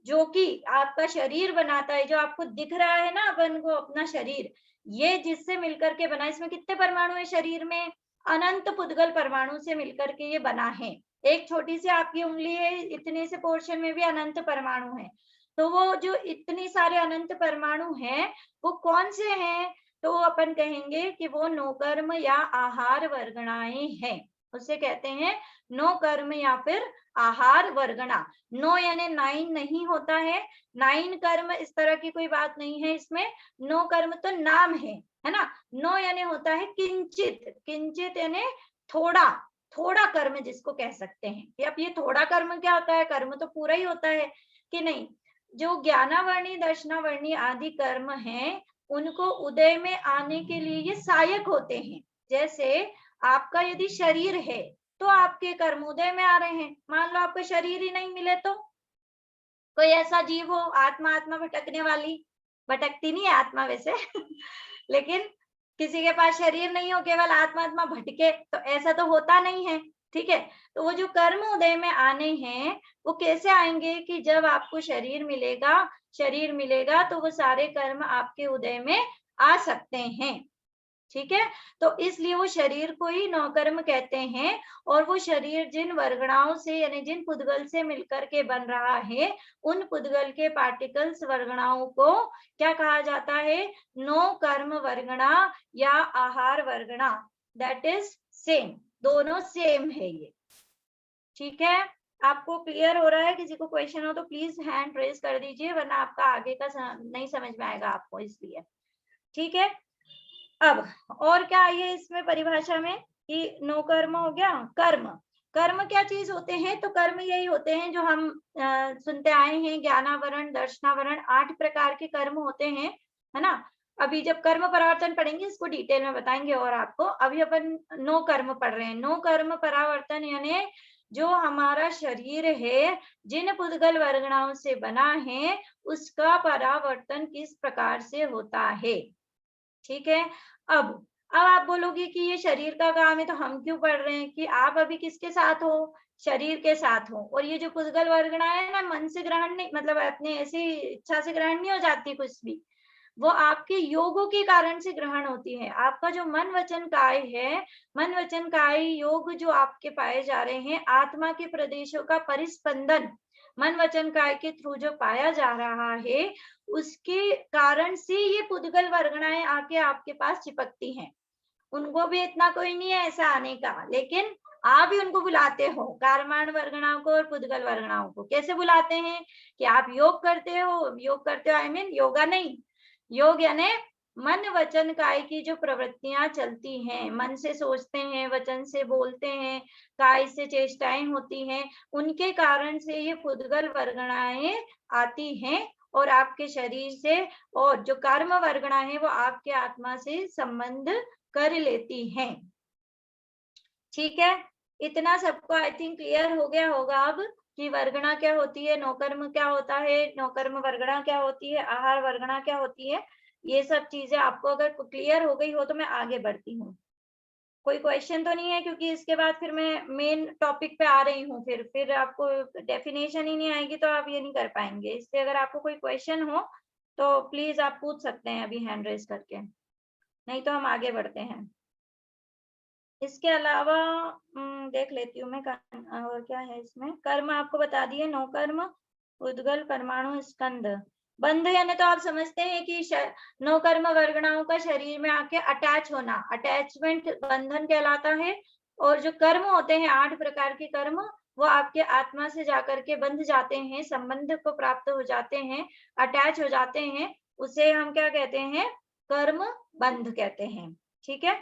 जो कि आपका शरीर बनाता है। जो आपको दिख रहा है ना अपन को अपना शरीर, ये जिससे मिलकर के बना। इसमें कितने परमाणु है शरीर में? अनंत पुद्गल परमाणु से मिलकर के ये बना है। एक छोटी सी आपकी उंगली है, इतने से पोर्शन में भी अनंत परमाणु है। तो वो जो इतनी सारे अनंत परमाणु हैं वो कौन से हैं? तो अपन कहेंगे कि वो नोकर्म या आहार वर्गणाएं हैं। उसे कहते हैं नो कर्म या फिर आहार वर्गणा। नो यानी 9 नहीं होता है, 9 कर्म इस तरह की कोई बात नहीं है इसमें। नो कर्म तो नाम है ना। नो यानी होता है किंचित, किंचित यानी थोड़ा, थोड़ा कर्म जिसको कह सकते हैं। कि अब ये थोड़ा कर्म क्या होता है, कर्म तो पूरा ही होता है कि नहीं। जो ज्ञानावर्णी, दर्शनावर्णी आदि कर्म हैं, उनको उदय में आने के लिए ये सहायक होते हैं। जैसे आपका यदि शरीर है तो आपके कर्म उदय में आ रहे हैं। मान लो आपको शरीर ही नहीं मिले तो कोई ऐसा जीव हो, आत्मा भटकने वाली, भटकती नहीं है आत्मा वैसे लेकिन किसी के पास शरीर नहीं हो, केवल आत्मा भटके, तो ऐसा तो होता नहीं है। ठीक है, तो वो जो कर्म उदय में आने हैं वो कैसे आएंगे, कि जब आपको शरीर मिलेगा तो वो सारे कर्म आपके उदय में आ सकते हैं। ठीक है, तो इसलिए वो शरीर को ही नौकर्म कहते हैं। और वो शरीर जिन वर्गणाओं से यानी जिन पुद्गल से मिलकर के बन रहा है, उन पुद्गल के पार्टिकल्स वर्गणाओं को क्या कहा जाता है? नौकर्म वर्गणा या आहार वर्गणा। दैट इज सेम, दोनों सेम है ये। ठीक है, आपको क्लियर हो रहा है? किसी को क्वेश्चन हो तो प्लीज हैंड रेज कर दीजिए, वरना आपका आगे का नहीं समझ में आएगा आपको, इसलिए। ठीक है, अब और क्या आई है इसमें परिभाषा में कि नो कर्म हो गया। कर्म, कर्म क्या चीज होते हैं? तो कर्म यही होते हैं जो हम सुनते आए हैं, ज्ञानावरण, दर्शनावरण, 8 प्रकार के कर्म होते हैं, है ना। अभी जब कर्म परावर्तन पढ़ेंगे इसको डिटेल में बताएंगे और आपको। अभी अपन नो कर्म पढ़ रहे हैं। नो कर्म परावर्तन यानी जो हमारा शरीर है जिन पुद्गल वर्गणाओं से बना है उसका परावर्तन किस प्रकार से होता है। ठीक है, अब आप बोलोगे कि ये शरीर का काम है तो हम क्यों पढ़ रहे हैं? कि आप अभी किसके साथ हो? शरीर के साथ हो। और ये जो पुद्गल वर्गणा है ना, मन से ग्रहण नहीं, मतलब अपने ऐसी इच्छा से ग्रहण नहीं हो जाती कुछ भी, वो आपके योगों के कारण से ग्रहण होती है। आपका जो मन वचन काय है, मन वचन काय योग जो आपके पाए जा रहे हैं, आत्मा के प्रदेशों का परिस्पंदन मन वचन काय के थ्रू जो पाया जा रहा है, उसके कारण से ये पुद्गल वर्गणाएं आके आपके पास चिपकती हैं। उनको भी इतना कोई नहीं है ऐसा आने का, लेकिन आप भी उनको बुलाते हो, कारमान वर्गणाओं को और पुद्गल वर्गणाओं को। कैसे बुलाते हैं? कि आप योग करते हो, योग करते हो आई मीन योगा नहीं, योग यानी मन वचन काय की जो प्रवृत्तियां चलती हैं, मन से सोचते हैं, वचन से बोलते हैं, काय से चेष्टाएं होती हैं, उनके कारण से ये पुद्गल वर्गणाएं आती हैं और आपके शरीर से, और जो कर्म वर्गणा है वो आपके आत्मा से संबंध कर लेती हैं। ठीक है, इतना सबको आई थिंक क्लियर हो गया होगा अब कि वर्गणा क्या होती है, नौकर्म क्या होता है, नौकर्म वर्गणा क्या होती है, आहार वर्गणा क्या होती है। ये सब चीजें आपको अगर क्लियर हो गई हो तो मैं आगे बढ़ती हूँ। कोई क्वेश्चन तो नहीं है? क्योंकि इसके बाद फिर मैं मेन टॉपिक पे आ रही हूँ, फिर आपको डेफिनेशन ही नहीं आएगी तो आप ये नहीं कर पाएंगे। इसलिए अगर आपको कोई क्वेश्चन हो तो प्लीज आप पूछ सकते हैं अभी हैंड रेज करके, नहीं तो हम आगे बढ़ते हैं। इसके अलावा देख लेती हूँ मैं और क्या है इसमें। कर्म आपको बता दिए, नौ कर्म, उद्गल, परमाणु, स्कंद, बंध यानी तो आप समझते हैं कि नौ कर्म वर्गणाओं का शरीर में आके अटैच होना, अटैचमेंट बंधन कहलाता है। और जो कर्म होते हैं 8 प्रकार के कर्म, वो आपके आत्मा से जाकर के बंध जाते हैं, संबंध को प्राप्त हो जाते हैं, अटैच हो जाते हैं, उसे हम क्या कहते हैं? कर्म बंध कहते हैं। ठीक है,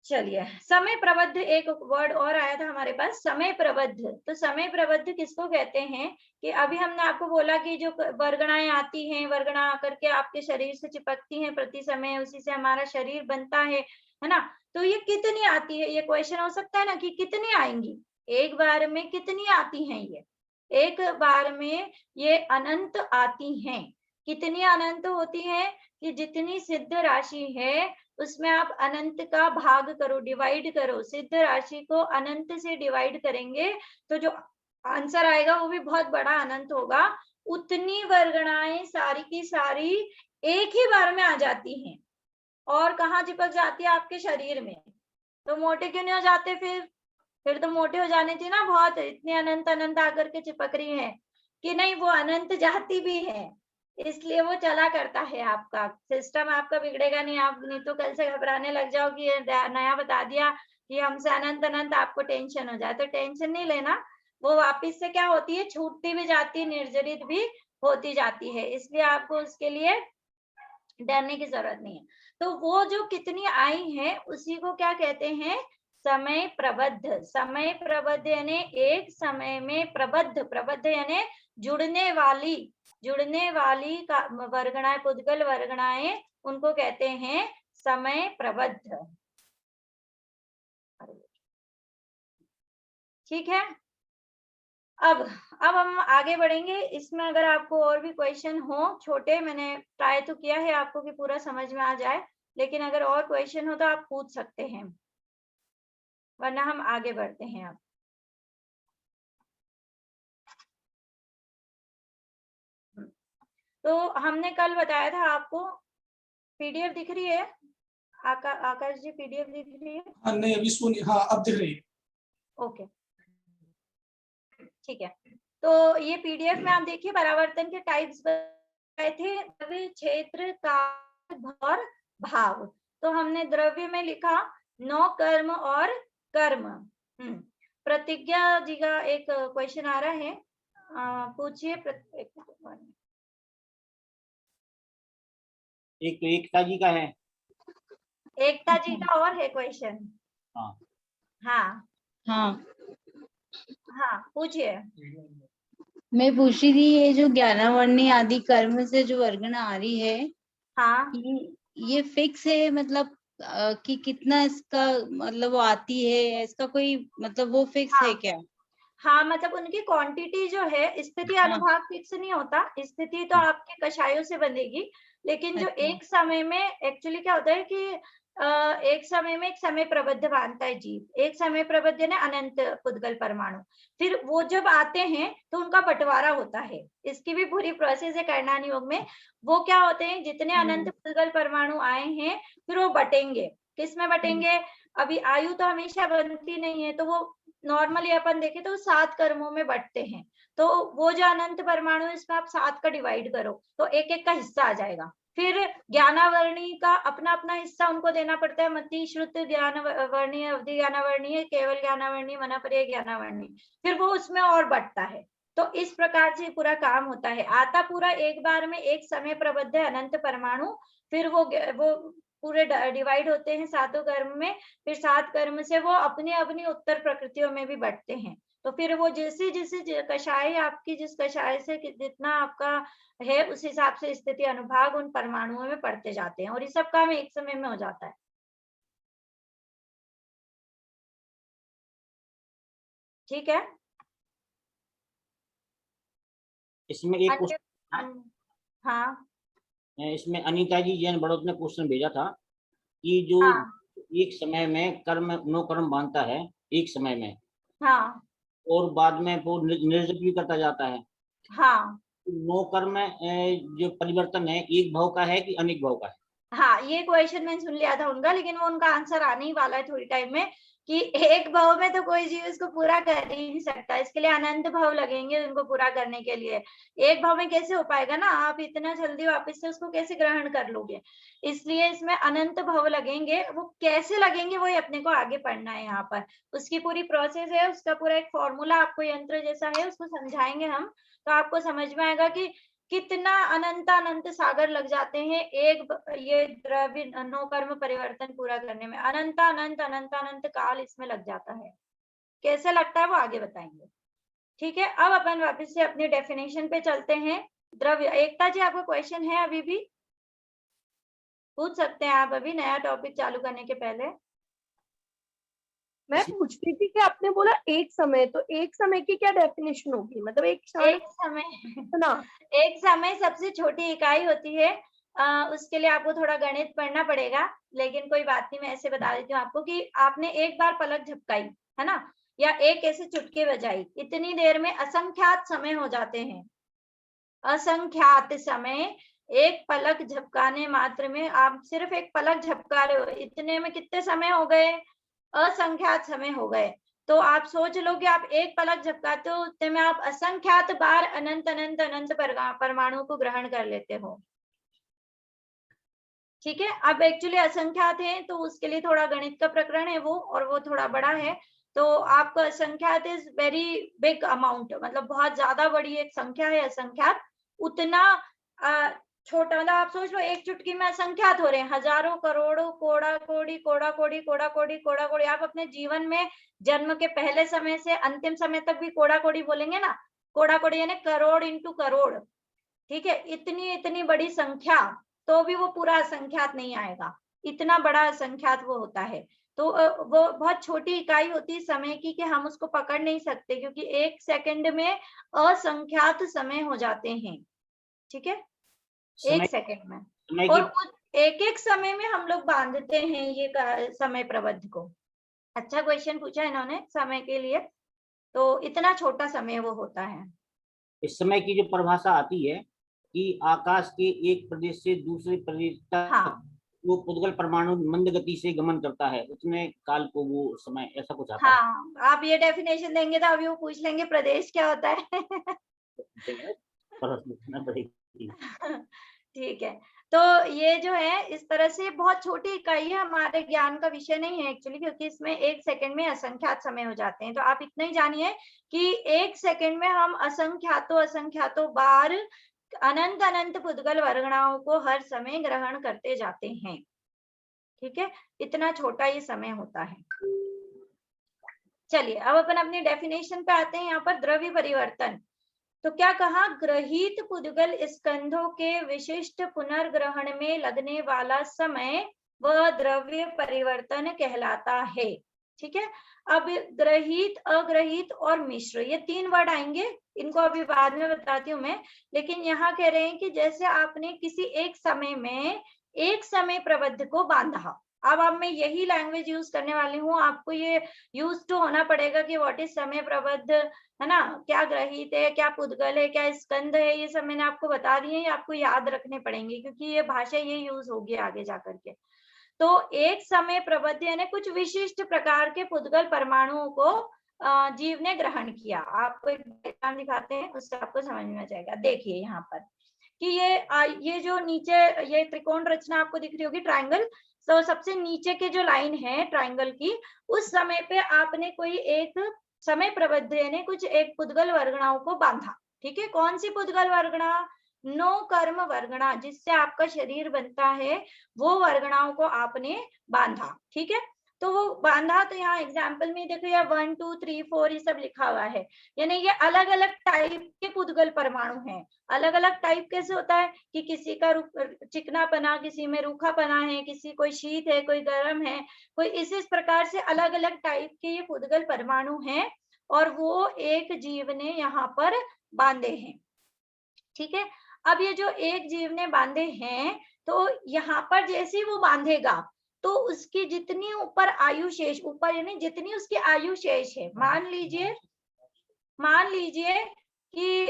चलिए समय प्रबद्ध, एक वर्ड और आया था हमारे पास, समय प्रबद्ध। तो समय प्रबद्ध किसको कहते हैं? कि अभी हमने आपको बोला कि जो वर्गणाएं आती हैं, वर्गणा आकर के आपके शरीर से चिपकती हैं प्रति समय, उसी से हमारा शरीर बनता है ना। तो ये कितनी आती है? ये क्वेश्चन हो सकता है ना कि कितनी आएंगी एक बार में, कितनी आती हैं ये एक बार में? ये अनंत आती हैं। कितनी अनंत होती हैं? कि जितनी सिद्ध राशि है उसमें आप अनंत का भाग करो, डिवाइड करो, सिद्ध राशि को अनंत से डिवाइड करेंगे तो जो आंसर आएगा वो भी बहुत बड़ा अनंत होगा। उतनी वर्गणाएं सारी की सारी एक ही बार में आ जाती हैं। और कहाँ चिपक जाती है? आपके शरीर में। तो मोटे क्यों नहीं हो जाते? फिर तो मोटे हो जाने थी ना, बहुत इतने अनंत अनंत आकर के चिपक रही है कि नहीं, वो अनंत जाती भी है, इसलिए वो चला करता है। आपका सिस्टम आपका बिगड़ेगा नहीं, आप नहीं तो कल से घबराने लग जाओ कि नया बता दिया कि हमसे अनंत अनंत, आपको टेंशन हो जाए। तो टेंशन नहीं लेना, वो वापिस से क्या होती है? छूटती भी जाती है, निर्जरित भी होती जाती है, इसलिए आपको उसके लिए डरने की जरूरत नहीं है। तो वो जो कितनी आई है उसी को क्या कहते हैं? समय प्रबद्ध। समय प्रबद्ध यानी एक समय में प्रबद्ध, प्रबद्ध यानी जुड़ने वाली, जुड़ने वाली वर्गणाएं, पुद्गल वर्गणाएं, उनको कहते हैं समय प्रबद्ध। ठीक है, अब हम आगे बढ़ेंगे। इसमें अगर आपको और भी क्वेश्चन हो छोटे, मैंने ट्राई तो किया है आपको कि पूरा समझ में आ जाए, लेकिन अगर और क्वेश्चन हो तो आप पूछ सकते हैं, वरना हम आगे बढ़ते हैं। अब तो हमने कल बताया था आपको, पीडीएफ दिख रही है? आकाश जी पीडीएफ दिख रही है? हाँ नहीं अभी सुन, हाँ अब दिख रही है। ओके ठीक है। तो ये पीडीएफ में आप देखिए परावर्तन के टाइप्स बताए थे, द्रव्य, क्षेत्र, काल, भर, भाव। तो हमने द्रव्य में लिखा 9 कर्म और कर्म। प्रतिज्ञा जी का एक क्वेश्चन आ रहा है, पूछिए। एक तो एकता जी का है। एकता जी का और है क्वेश्चन? हाँ हाँ हाँ हाँ पूछिए। मैं पूछ रही थी, ये जो ज्ञानावर्णी आदि कर्म से जो वर्गना आ रही है, हाँ ये फिक्स है, मतलब कि कितना इसका मतलब वो आती है, इसका कोई मतलब वो फिक्स है क्या? हाँ मतलब उनकी क्वांटिटी जो है, स्थिति अनुभाग फिक्स नहीं होता, स्थिति तो आपके कषायों से बनेगी, लेकिन जो अच्छा। एक समय में एक्चुअली क्या होता है कि एक समय में एक समय प्रबद्ध बांधता है जीव, एक समय प्रबद्ध यानी अनंत पुद्गल परमाणु, फिर वो जब आते हैं तो उनका बंटवारा होता है। इसकी भी पूरी प्रोसेस है करणानी योग में। वो क्या होते हैं, जितने अनंत पुद्गल परमाणु आए हैं फिर वो बटेंगे। किस में बटेंगे? अभी आयु तो हमेशा बनती नहीं है, तो वो नॉर्मली अपन देखें तो 7 कर्मों में बंटते हैं। तो वो जो अनंत परमाणु है इसमें आप 7 का डिवाइड करो तो एक एक का हिस्सा आ जाएगा। फिर ज्ञानावर्णी का अपना अपना हिस्सा उनको देना पड़ता है, मति, श्रुत, ज्ञानावर्णी, अवधि ज्ञानावर्णी, केवल ज्ञानावर्णी, मनःपर्यय ज्ञानावर्णी, फिर वो उसमें और बढ़ता है। तो इस प्रकार से पूरा काम होता है। आता पूरा एक बार में एक समय प्रबद्ध है अनंत परमाणु, फिर वो पूरे डिवाइड होते हैं 7 कर्म में, फिर 7 कर्म से वो अपनी अपनी उत्तर प्रकृतियों में भी बढ़ते हैं। तो फिर वो जैसे जैसे कषाय आपकी, जिस कषाय से जितना आपका है उस हिसाब से स्थिति अनुभाग उन परमाणुओं में पढ़ते जाते हैं, और ये सब काम एक समय में हो जाता है। ठीक है। इसमें एक क्वेश्चन, हाँ इसमें अनीता जी जैन बड़ौत ने क्वेश्चन भेजा था कि जो एक समय में कर्म 9 कर्म बांधता है एक समय में, हाँ और बाद में वो निर्जल भी करता जाता है, हाँ 9 कर्म में जो परिवर्तन है एक भाव का है कि अनेक भाव का है? हाँ ये क्वेश्चन मैंने सुन लिया था उनका, लेकिन वो उनका आंसर आने ही वाला है थोड़ी टाइम में, कि एक भाव में तो कोई जीव इसको पूरा कर ही नहीं सकता, इसके लिए अनंत भाव लगेंगे उनको पूरा करने के लिए। एक भाव में कैसे हो पाएगा ना, आप इतना जल्दी वापस से उसको कैसे ग्रहण कर लोगे, इसलिए इसमें अनंत भाव लगेंगे। वो कैसे लगेंगे वही अपने को आगे पढ़ना है, यहाँ पर उसकी पूरी प्रोसेस है, उसका पूरा एक फॉर्मूला आपको यंत्र जैसा है, उसको समझाएंगे हम, तो आपको समझ में आएगा कि कितना अनंत अनंत सागर लग जाते हैं एक ये द्रव्य 9 कर्म परिवर्तन पूरा करने में। अनंत अनंत अनंत अनंत काल इसमें लग जाता है। कैसे लगता है वो आगे बताएंगे। ठीक है, अब अपन वापस से अपनी डेफिनेशन पे चलते हैं। द्रव्य, एकता जी आपका क्वेश्चन है अभी भी पूछ सकते हैं आप, अभी नया टॉपिक चालू करने के पहले। मैं पूछती थी कि आपने बोला एक समय, तो एक समय की क्या डेफिनेशन होगी, मतलब एक समय ना, एक समय सबसे छोटी इकाई होती है। उसके लिए आपको थोड़ा गणित पढ़ना पड़ेगा, लेकिन कोई बात नहीं, मैं ऐसे बता देती हूँ आपको कि आपने एक बार पलक झपकाई है ना, या एक ऐसे चुटकी बजाई, इतनी देर में असंख्यात समय हो जाते हैं। असंख्यात समय, एक पलक झपकाने मात्र में, आप सिर्फ एक पलक झपका रहे हो, इतने में कितने समय हो गए? असंख्यात समय हो गए। तो आप सोच लो कि आप एक पलक झपकाते हो, उतने में आप असंख्यात बार अनंत अनंत अनंत परमाणु को ग्रहण कर लेते हो। ठीक है, अब एक्चुअली असंख्यात है तो उसके लिए थोड़ा गणित का प्रकरण है वो, और वो थोड़ा बड़ा है। तो आपको असंख्यात इज वेरी बिग अमाउंट, मतलब बहुत ज्यादा बड़ी एक संख्या है असंख्यात। उतना छोटा, मतलब आप सोच लो एक चुटकी में असंख्यात हो रहे हैं, हजारों करोड़ों कोड़ा कोड़ी कोड़ा कोड़ी कोड़ा कोड़ी कोड़ा कोड़ी। आप अपने जीवन में जन्म के पहले समय से अंतिम समय तक भी कोड़ा कोड़ी बोलेंगे ना, कोड़ा कोड़ी यानी करोड़ इंटू करोड़। ठीक है, इतनी इतनी बड़ी संख्या, तो भी वो पूरा असंख्यात नहीं आएगा, इतना बड़ा असंख्यात वो होता है। तो वो बहुत छोटी इकाई होती है समय की, कि हम उसको पकड़ नहीं सकते, क्योंकि एक सेकंड में असंख्यात समय हो जाते हैं। ठीक है, एक सेकंड में, और एक एक समय में हम लोग बांधते हैं ये समय प्रबंध को। अच्छा क्वेश्चन पूछा इन्होंने समय के लिए, तो इतना छोटा समय वो होता है। इस समय की जो परिभाषा आती है कि आकाश के एक प्रदेश से दूसरे प्रदेश तक वो पुद्गल परमाणु मंद गति से गमन करता है, उतने काल को वो समय, ऐसा कुछ आता है। हाँ, आप ये डेफिनेशन देंगे तो अभी वो पूछ लेंगे प्रदेश क्या होता है। ठीक है, तो ये जो है इस तरह से बहुत छोटी इकाई है, हमारे ज्ञान का विषय नहीं है एक्चुअली, क्योंकि इसमें 1 सेकंड में असंख्यात समय हो जाते हैं। तो आप इतना ही जानिए कि 1 सेकंड में हम असंख्यातों बार अनंत अनंत पुद्गल वर्गणाओं को हर समय ग्रहण करते जाते हैं। ठीक है, इतना छोटा ये समय होता है। चलिए अब अपन अपनी डेफिनेशन पे आते हैं। यहाँ पर द्रव्य परिवर्तन, तो क्या कहा, ग्रहित पुद्गल स्कंधों के विशिष्ट पुनर्ग्रहण में लगने वाला समय वह द्रव्य परिवर्तन कहलाता है। ठीक है, अब ग्रहित, अग्रहित और मिश्र, ये 3 वर्ड आएंगे, इनको अभी बाद में बताती हूँ मैं। लेकिन यहाँ कह रहे हैं कि जैसे आपने किसी एक समय में एक समय प्रबंध को बांधा, अब मैं यही लैंग्वेज यूज करने वाली हूँ, आपको ये यूज टू होना पड़ेगा कि व्हाट इज समय प्रबंध, है ना, क्या ग्रहित है, क्या पुद्गल है, क्या स्कंद है, ये सब मैंने आपको बता दिए, ये आपको याद रखने पड़ेंगे क्योंकि ये भाषा ये यूज होगी आगे जाकर के। तो एक समय प्रबंध यानी कुछ विशिष्ट प्रकार के पुद्गल परमाणुओं को जीव ने ग्रहण किया। आपको एक डायग्राम दिखाते हैं, उससे आपको समझ में आ जाएगा। देखिए यहाँ पर कि ये जो नीचे ये त्रिकोण रचना आपको दिख रही होगी, ट्रायंगल, तो सबसे नीचे के जो लाइन है ट्रायंगल की, उस समय पे आपने कोई एक समय प्रबंध यानी कुछ एक पुद्गल वर्गणाओं को बांधा। ठीक है, कौन सी पुद्गल वर्गणा, 9 कर्म वर्गणा, जिससे आपका शरीर बनता है, वो वर्गणाओं को आपने बांधा। ठीक है, तो वो बांधा, तो यहाँ एग्जाम्पल में देखो या 1 2 3 4 ये सब लिखा हुआ है, यानी ये अलग अलग टाइप के पुद्गल परमाणु हैं। अलग अलग टाइप कैसे होता है कि किसी का चिकनापना, किसी में रूखापना है, किसी कोई शीत है, कोई गर्म है, कोई इस प्रकार से अलग अलग टाइप के ये पुद्गल परमाणु हैं और वो एक जीव ने यहाँ पर बांधे हैं। ठीक है, अब ये जो एक जीव ने बांधे हैं, तो यहाँ पर जैसे ही वो बांधेगा तो उसकी जितनी ऊपर आयु शेष, ऊपर यानी जितनी उसकी आयु शेष है, मान लीजिए कि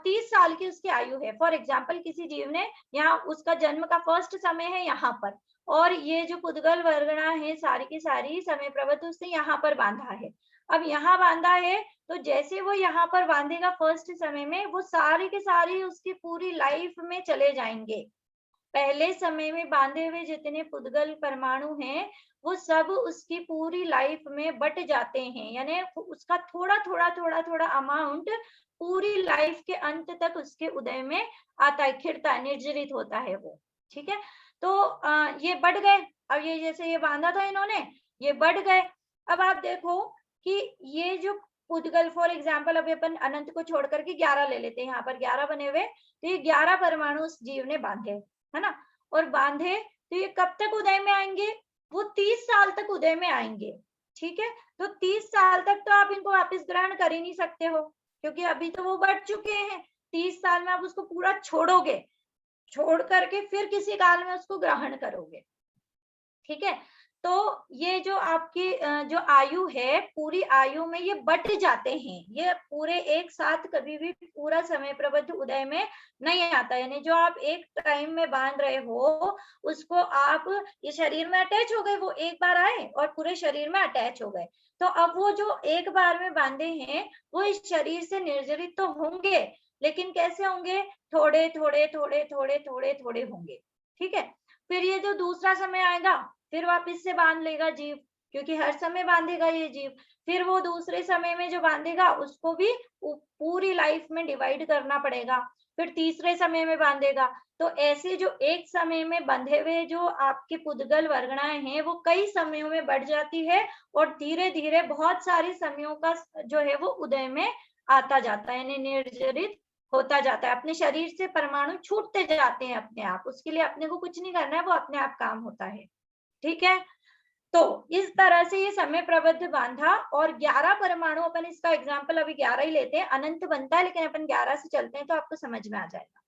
30 साल की उसकी आयु है फॉर एग्जाम्पल, किसी जीव ने, यहाँ उसका जन्म का फर्स्ट समय है यहाँ पर, और ये जो पुद्गल वर्गणा है सारी की सारी समय प्रबंध उसने यहाँ पर बांधा है। अब यहाँ बांधा है तो जैसे वो यहाँ पर बांधेगा फर्स्ट समय में, वो सारी के सारी उसकी पूरी लाइफ में चले जाएंगे। पहले समय में बांधे हुए जितने पुद्गल परमाणु हैं वो सब उसकी पूरी लाइफ में बट जाते हैं, यानी उसका थोड़ा थोड़ा अमाउंट पूरी लाइफ के अंत तक उसके उदय में आता है, खिड़ता है, निर्जरित होता है वो। ठीक है, तो ये बढ़ गए। अब ये जैसे ये बांधा था इन्होंने, ये बढ़ गए। अब आप देखो कि ये जो पुद्गल, फॉर एग्जाम्पल अभी अपन अनंत को छोड़ करके 11 ले लेते हैं, यहाँ पर 11 बने हुए, तो ये 11 परमाणु उस जीव ने बांधे, है ना, और बांधे तो ये कब तक उदय में आएंगे, वो 30 साल तक उदय में आएंगे। ठीक है, तो 30 साल तक तो आप इनको वापस ग्रहण कर ही नहीं सकते हो, क्योंकि अभी तो वो बढ़ चुके हैं। 30 साल में आप उसको पूरा छोड़ोगे, छोड़ करके फिर किसी काल में उसको ग्रहण करोगे। ठीक है, तो ये जो आपकी जो आयु है, पूरी आयु में ये बट जाते हैं, ये पूरे एक साथ कभी भी पूरा समय प्रबंध उदय में नहीं आता। यानी जो आप एक टाइम में बांध रहे हो उसको आप ये शरीर में अटैच हो गए, वो एक बार आए और पूरे शरीर में अटैच हो गए, तो अब वो जो एक बार में बांधे हैं वो इस शरीर से निर्जरित तो होंगे, लेकिन कैसे होंगे, थोड़े थोड़े थोड़े थोड़े थोड़े थोड़े होंगे। ठीक है, फिर ये जो दूसरा समय आएगा फिर वापस से बांध लेगा जीव, क्योंकि हर समय बांधेगा ये जीव। फिर वो दूसरे समय में जो बांधेगा उसको भी पूरी लाइफ में डिवाइड करना पड़ेगा, फिर तीसरे समय में बांधेगा। तो ऐसे जो एक समय में बंधे हुए जो आपके पुद्गल वर्गणाएं हैं वो कई समयों में बढ़ जाती है और धीरे धीरे बहुत सारे समयों का जो है वो उदय में आता जाता है, यानी निर्जरित होता जाता है। अपने शरीर से परमाणु छूटते जाते हैं अपने आप, उसके लिए अपने को कुछ नहीं करना है, वो अपने आप काम होता है। ठीक है, तो इस तरह से ये समय प्रबंध बांधा और 11 परमाणु, अपन इसका एग्जाम्पल अभी 11 ही लेते हैं, अनंत बनता है लेकिन अपन 11 से चलते हैं तो आपको समझ में आ जाएगा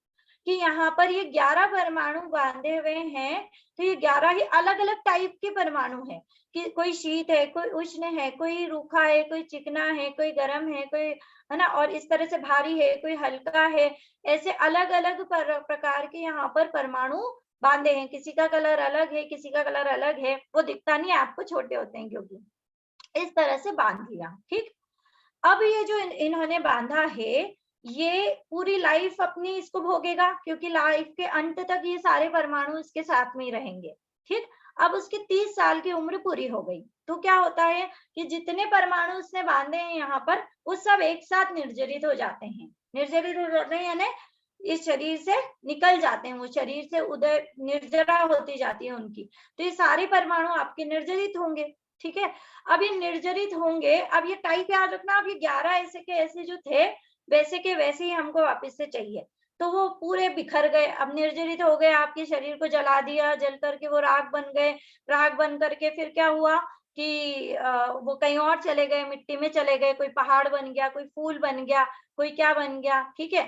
कि यहाँ पर ये 11 परमाणु बांधे हुए हैं। तो ये 11 ही अलग अलग टाइप के परमाणु हैं कि कोई शीत है, कोई उष्ण है, कोई रूखा है, कोई चिकना है, कोई गर्म है, कोई, है ना, और इस तरह से भारी है, कोई हल्का है, ऐसे अलग अलग प्रकार के यहाँ पर परमाणु बांधे हैं, किसी का कलर अलग है, किसी का कलर अलग है, वो दिखता नहीं है आपको, छोटे होते हैं क्योंकि, इस तरह से बांध लिया। ठीक, अब ये जो इन्होंने बांधा है, ये पूरी लाइफ अपनी इसको भोगेगा, क्योंकि लाइफ के अंत तक ये सारे परमाणु इसके साथ में ही रहेंगे। ठीक, अब उसकी 30 साल की उम्र पूरी हो गई, तो क्या होता है कि जितने परमाणु उसने बांधे हैं यहाँ पर, वो सब एक साथ निर्जरित हो जाते हैं। निर्जरित हो जाते हैं यानी इस शरीर से निकल जाते हैं, वो शरीर से उदय निर्जरा होती जाती है उनकी, तो ये सारे परमाणु आपके निर्जरित होंगे। ठीक है, अब ये निर्जरित होंगे, अब ये टाइप याद रखना, अब ये 11 ऐसे के ऐसे जो थे वैसे के वैसे ही हमको वापस से चाहिए, तो वो पूरे बिखर गए, अब निर्जरित हो गए, आपके शरीर को जला दिया, जल करके वो राख बन गए, राख बन करके फिर क्या हुआ कि वो कहीं और चले गए, मिट्टी में चले गए, कोई पहाड़ बन गया, कोई फूल बन गया, कोई क्या बन गया। ठीक है,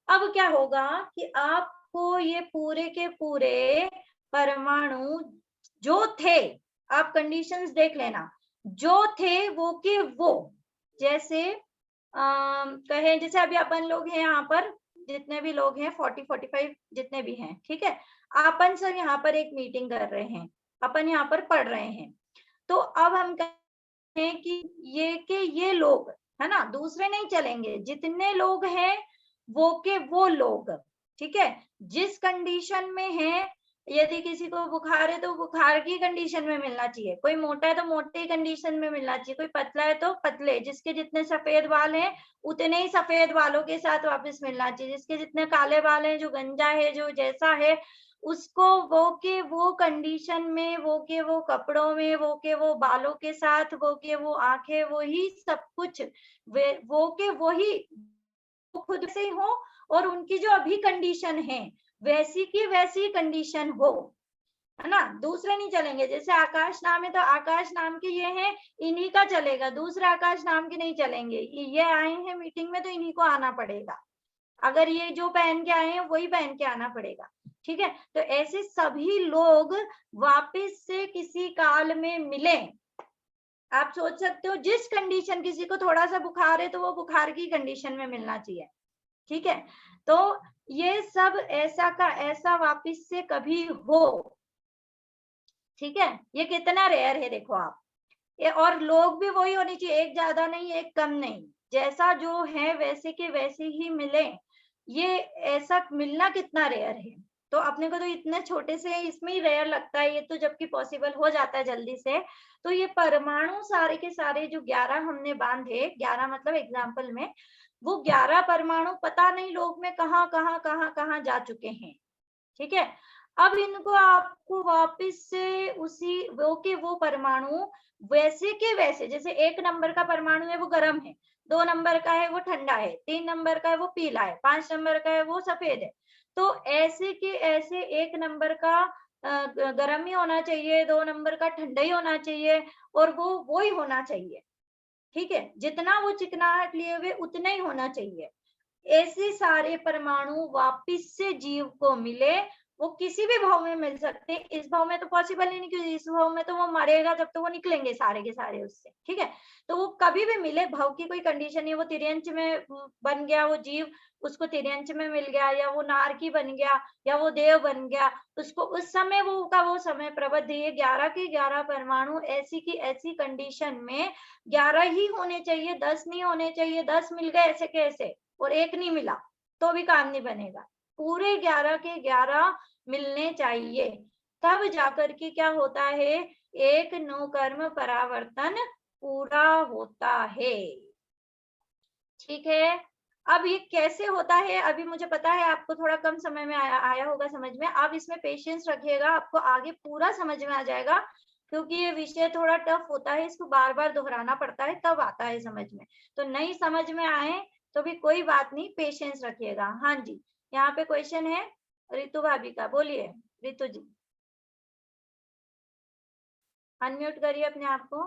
अब क्या होगा कि आपको ये पूरे के पूरे परमाणु जो थे, आप कंडीशंस देख लेना, जो थे वो के वो, जैसे कहें जैसे अभी अपन लोग हैं यहाँ पर, जितने भी लोग हैं 40-45 जितने भी हैं, ठीक है, अपन सब यहाँ पर एक मीटिंग कर रहे हैं, अपन यहाँ पर पढ़ रहे हैं, तो अब हम कहें कि ये लोग है ना, दूसरे नहीं चलेंगे, जितने लोग हैं वो के वो लोग, ठीक है, जिस कंडीशन में है, यदि किसी को बुखार है तो बुखार की कंडीशन में मिलना चाहिए, कोई मोटा है तो मोटे कंडीशन में मिलना चाहिए, कोई पतला है तो पतले, जिसके जितने सफेद बाल हैं उतने ही सफेद बालों के साथ वापस मिलना चाहिए, जिसके जितने काले बाल हैं, जो गंजा है, जो जैसा है, उसको वो के वो कंडीशन में, वो के वो कपड़ों में, वो के वो बालों के साथ, वो के वो आंखें, वही सब कुछ, वो के वही खुद से ही हो, और उनकी जो अभी कंडीशन है वैसी की वैसी कंडीशन हो, है ना, दूसरे नहीं चलेंगे। जैसे आकाश नाम है तो आकाश नाम के ये हैं, इन्हीं का चलेगा, दूसरे आकाश नाम के नहीं चलेंगे, ये आए हैं मीटिंग में तो इन्हीं को आना पड़ेगा, अगर ये जो पहन के आए हैं वही पहन के आना पड़ेगा। ठीक है, तो ऐसे सभी लोग वापस से किसी काल में मिले, आप सोच सकते हो, जिस कंडीशन, किसी को थोड़ा सा बुखार है तो वो बुखार की कंडीशन में मिलना चाहिए। ठीक है, तो ये सब ऐसा का ऐसा वापस से कभी हो। ठीक है, ये कितना रेयर है देखो आप, ये, और लोग भी वही होनी चाहिए, एक ज्यादा नहीं एक कम नहीं, जैसा जो है वैसे के वैसे ही मिले, ये ऐसा मिलना कितना रेयर है। तो अपने को तो इतने छोटे से इसमें ही रेयर लगता है, ये तो जबकि पॉसिबल हो जाता है जल्दी से। तो ये परमाणु सारे के सारे जो 11 हमने बांधे, 11 मतलब एग्जाम्पल में वो 11 परमाणु पता नहीं लोग में कहाँ जा चुके हैं। ठीक है, अब इनको आपको वापस से उसी वो के वो परमाणु वैसे के वैसे, जैसे 1 नंबर का परमाणु है वो गर्म है, 2 नंबर का है वो ठंडा है, 3 नंबर का है वो पीला है, 5 नंबर का है वो सफेद है, तो ऐसे के ऐसे 1 नंबर का गर्म ही होना चाहिए, 2 नंबर का ठंडा ही होना चाहिए, और वो ही होना चाहिए। ठीक है, जितना वो चिकनाहट लिए हुए उतना ही होना चाहिए। ऐसे सारे परमाणु वापिस से जीव को मिले, वो किसी भी भाव में मिल सकते हैं, इस भाव में तो पॉसिबल ही नहीं, क्योंकि इस भाव में तो वो मरेगा जब तो वो निकलेंगे सारे के सारे उससे। ठीक है, तो वो कभी भी मिले, भाव की कोई कंडीशन नहीं, वो तिर्यंच में बन गया वो जीव, उसको तिर्यंच में मिल गया, या वो नारकी बन गया, या वो देव बन गया, उसको उस समय वो समय प्रबद्ध, ये 11 के 11 परमाणु ऐसी की ऐसी कंडीशन में 11 ही होने चाहिए, 10 नहीं होने चाहिए, 10 मिल गए ऐसे के ऐसे और 1 नहीं मिला तो भी काम नहीं बनेगा, पूरे 11 के 11 मिलने चाहिए, तब जाकर के क्या होता है, एक नो कर्म परावर्तन पूरा होता है। ठीक है, अब ये कैसे होता है, अभी मुझे पता है आपको थोड़ा कम समय में आया होगा समझ में, आप इसमें पेशेंस रखिएगा, आपको आगे पूरा समझ में आ जाएगा, क्योंकि ये विषय थोड़ा टफ होता है, इसको बार बार दोहराना पड़ता है तब आता है समझ में, तो नहीं समझ में आए तो भी कोई बात नहीं, पेशेंस रखिएगा। हाँ जी, यहाँ पे क्वेश्चन है रितु भाभी का, बोलिए रितु जी, अनम्यूट करिए अपने आप को।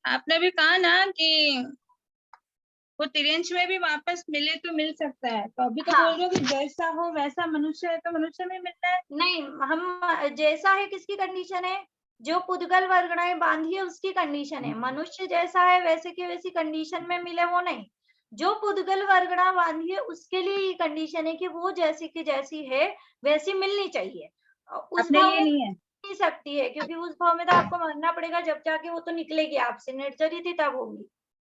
आपने भी कहा ना कि वो तिर्यंच में भी वापस मिले तो मिल सकता है, तो अभी तो हाँ। बोल रहे हो कि जैसा हो वैसा मनुष्य है तो मनुष्य में मिलता है। नहीं, हम जैसा है किसकी कंडीशन है, जो पुद्गल वर्गणाएं बांधी है उसकी कंडीशन है, मनुष्य जैसा है वैसे की वैसी कंडीशन में मिले वो नहीं, जो पुद्गल वर्गणा बांधी है उसके लिए ये कंडीशन है कि वो जैसी की जैसी है वैसी मिलनी चाहिए। उस अपने भाव लिए में नहीं है। नहीं सकती है, क्योंकि उस भाव में तो आपको मानना पड़ेगा, जब जाके वो तो निकलेगी आपसे, निर्जरित ही तब होगी।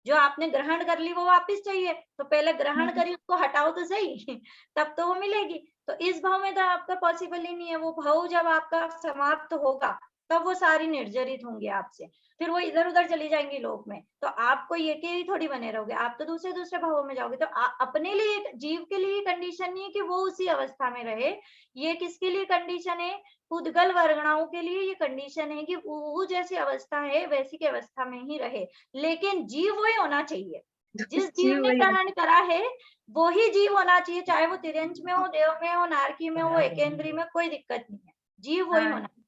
जो आपने ग्रहण कर ली वो वापस चाहिए, तो पहले ग्रहण करी उसको हटाओ तो सही तब तो वो मिलेगी। तो इस भाव में तो आपका पॉसिबल ही नहीं है। वो भाव जब आपका समाप्त होगा तब वो सारी निर्जरित होंगी आपसे, फिर वो इधर उधर चली जाएंगी लोक में। तो आपको ये के ही थोड़ी बने रहोगे, आप तो दूसरे दूसरे भावों में जाओगे। तो अपने लिए, जीव के लिए कंडीशन नहीं है कि वो उसी अवस्था में रहे। ये किसके लिए कंडीशन है? पुद्गल वर्गणाओं के लिए ये कंडीशन है कि वो जैसी अवस्था है वैसी की अवस्था में ही रहे, लेकिन जीव वही होना चाहिए। जिस जीव ने ग्रहण करा है वो ही जीव होना चाहिए, चाहे वो तिर्यंच में हो, देव में हो, नारकी में हो, एकेंद्री में, कोई दिक्कत नहीं है, जीव वही हाँ। होना चाहिए।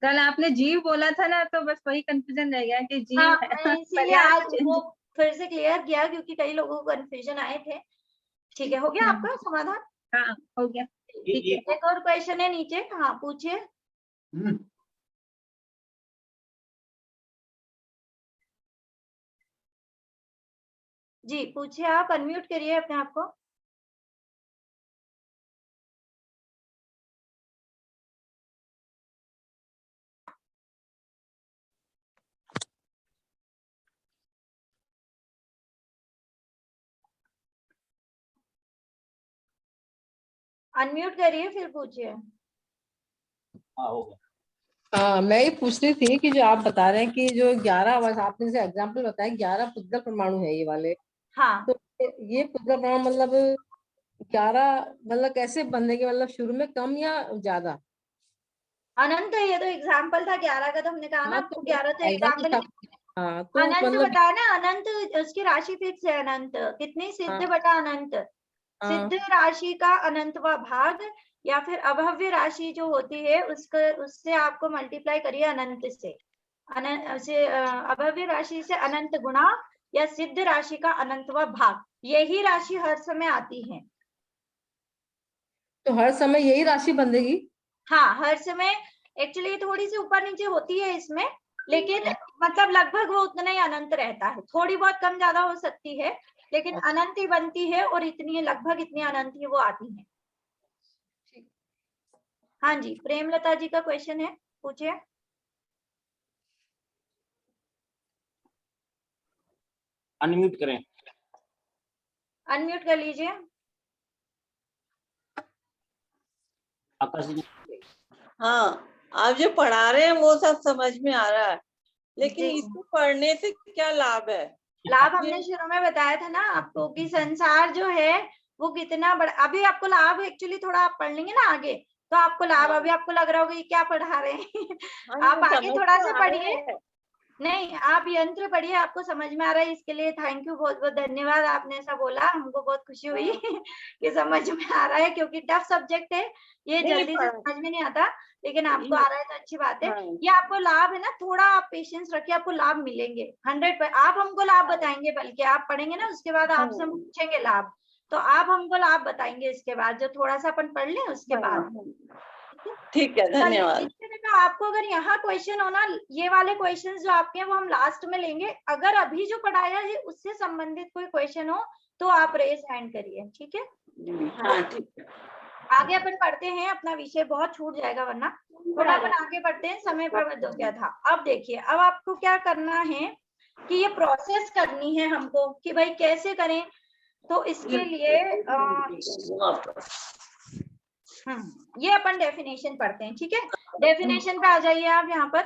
कल आपने जीव बोला था ना, तो बस वही कंफ्यूजन रह गया कि जीव हाँ, है। मैंने इसीलिए पर्याय आज change- वो फिर से क्लियर किया, क्योंकि कई लोगों को कंफ्यूजन आए थे। ठीक है, हो गया आपका समाधान? हाँ, हो गया। ठीक है। एक और क्वेश्चन है नीचे, हाँ पूछिए। जी पूछिए, आप अनम्यूट करिए अपने आप को। अनम्यूट करिए फिर पूछिए। हाँ हो गया। मैं ये पूछ रही थी कि जो आप बता रहे हैं कि जो 11 बस आपने जैसे एग्जाम्पल बताया 11 पुद्गल परमाणु है ये वाले, हाँ, तो ये पुद्गल परमाणु मतलब 11 मतलब कैसे बनेंगे, मतलब शुरू में कम या ज्यादा? अनंत है, ये तो एग्जाम्पल था 11 का, तो हमने कहा ना हाँ आपको तो 11 तो आएगा एग्जाम्पल। हाँ तो अनंत मतलब बताया ना, अनंत उसकी राशि फिक्स है, अनंत कितनी, सिद्ध हाँ बटा अनंत। हाँ सिद्ध राशि का अनंतवा भाग, या फिर अभव्य राशि जो होती है उसके, उससे आपको मल्टीप्लाई करिए अनंत से। अभव्य राशि से अनंत गुणा, या सिद्ध राशि का अनंतवा भाग, यही राशि हर समय आती है। तो हर समय यही राशि बनेगी? हाँ, हर समय एक्चुअली थोड़ी सी ऊपर नीचे होती है इसमें, लेकिन मतलब लगभग वो उतना ही अनंत रहता है, थोड़ी बहुत कम ज्यादा हो सकती है, लेकिन अनंत ही बनती है, और इतनी लगभग इतनी अनंत ही वो आती है। हाँ जी, प्रेमलता जी का क्वेश्चन है, पूछिए। अनम्यूट करें। अनम्यूट कर लीजिए। आकाश जी। हाँ, आप जो पढ़ा रहे हैं वो सब समझ में आ रहा है, लेकिन जी। इसको पढ़ने से क्या लाभ है? लाभ हमने शुरू में बताया था ना आपको, कि संसार जो है वो कितना बड़ा। अभी आपको लाभ एक्चुअली थोड़ा आप पढ़ लेंगे ना आगे, तो आपको लाभ, अभी आपको लग रहा होगा ये क्या पढ़ा रहे हैं आप आगे समझ थोड़ा तो सा आ रहा पढ़िए। है। नहीं, आप यंत्र पढ़िए, आपको समझ में आ रहा है, इसके लिए थैंक यू, बहुत बहुत धन्यवाद, आपने ऐसा बोला, हमको बहुत खुशी हुई कि समझ में आ रहा है, क्योंकि टफ सब्जेक्ट है ये, नहीं, जल्दी से समझ में नहीं आता, लेकिन आपको आ रहा है तो अच्छी बात है। हाँ। ये आपको लाभ है ना, थोड़ा आप पेशेंस रखिए, आपको लाभ मिलेंगे 100%। आप हमको लाभ बताएंगे, बल्कि आप पढ़ेंगे ना उसके बाद आपसे हम पूछेंगे लाभ, तो आप हमको लाभ बताएंगे इसके बाद, जो थोड़ा सा अपन पढ़ लें उसके बाद। ठीक है, धन्यवाद। आपको अगर यहाँ क्वेश्चन हो ना, ये वाले क्वेश्चन जो आपके हैं वो हम लास्ट में लेंगे, अगर अभी जो पढ़ाया है उससे संबंधित कोई क्वेश्चन हो तो आप रेज हैंड करिए, ठीक है? हाँ ठीक है। आगे अपन पढ़ते हैं, अपना विषय बहुत छूट जाएगा वरना, थोड़ा अपन आगे बढ़ते हैं, समय प्रबंध हो गया था। अब देखिए, अब आपको क्या करना है कि ये प्रोसेस करनी है हमको, कि भाई कैसे करें, तो इसके लिए ये अपन डेफिनेशन पढ़ते हैं, ठीक है? डेफिनेशन पे आ जाइए आप यहाँ पर।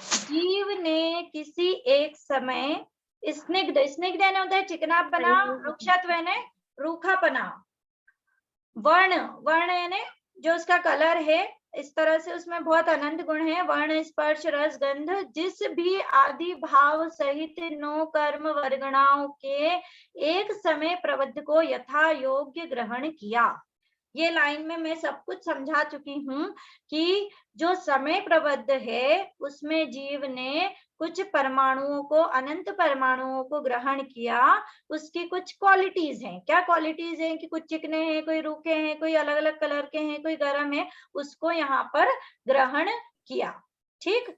जीव ने किसी एक समय स्निग्ध, स्निग्ध यानी होता है चिकनापना, रुक्षत्व यानी रूखापना, वर्ण, वर्ण यानी जो उसका कलर है, इस तरह से उसमें बहुत अनंत गुण है, वर्ण, स्पर्श, रस, गंध, जिस भी आदि भाव सहित 9 कर्म वर्गणाओं के एक समय प्रबद्ध को यथा योग्य ग्रहण किया। ये लाइन में मैं सब कुछ समझा चुकी हूँ कि जो समय प्रबद्ध है उसमें जीव ने कुछ परमाणुओं को, अनंत परमाणुओं को ग्रहण किया। उसकी कुछ क्वालिटीज हैं। क्या क्वालिटीज हैं? कि कुछ चिकने हैं, कोई रूखे हैं, कोई अलग अलग कलर के हैं, कोई गर्म है, उसको यहाँ पर ग्रहण किया। ठीक,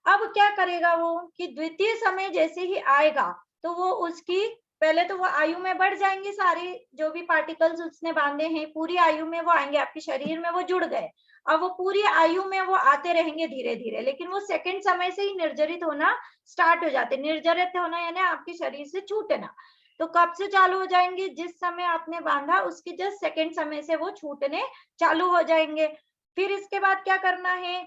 अब क्या करेगा वो कि द्वितीय समय जैसे ही आएगा तो वो उसकी पहले तो वो आयु में बढ़ जाएंगे, सारे जो भी पार्टिकल्स उसने बांधे हैं पूरी आयु में वो आएंगे, आपके शरीर में वो जुड़ गए। अब वो पूरी आयु में वो आते रहेंगे धीरे धीरे, लेकिन वो सेकंड समय से ही निर्जरित होना स्टार्ट हो जाते। निर्जरित होना यानी आपके शरीर से छूटना। तो कब से चालू हो जाएंगे? जिस समय आपने बांधा उसके जस्ट सेकंड समय से वो छूटने चालू हो जाएंगे। फिर इसके बाद क्या करना है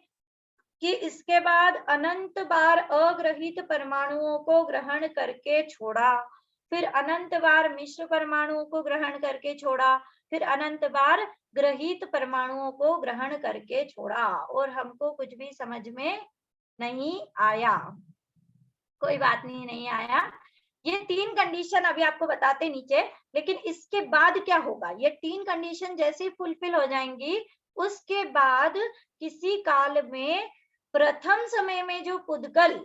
कि इसके बाद अनंत बार अग्रहित परमाणुओं को ग्रहण करके छोड़ा, फिर अनंत बार मिश्र परमाणुओं को ग्रहण करके छोड़ा, फिर अनंत बार ग्रहित परमाणुओं को ग्रहण करके छोड़ा, और हमको कुछ भी समझ में नहीं आया। कोई बात नहीं, नहीं आया। ये 3 कंडीशन अभी आपको बताते नीचे, लेकिन इसके बाद क्या होगा? ये 3 कंडीशन जैसे ही फुलफिल हो जाएंगी, उसके बाद किसी काल में प्रथम समय में जो पुद्गल,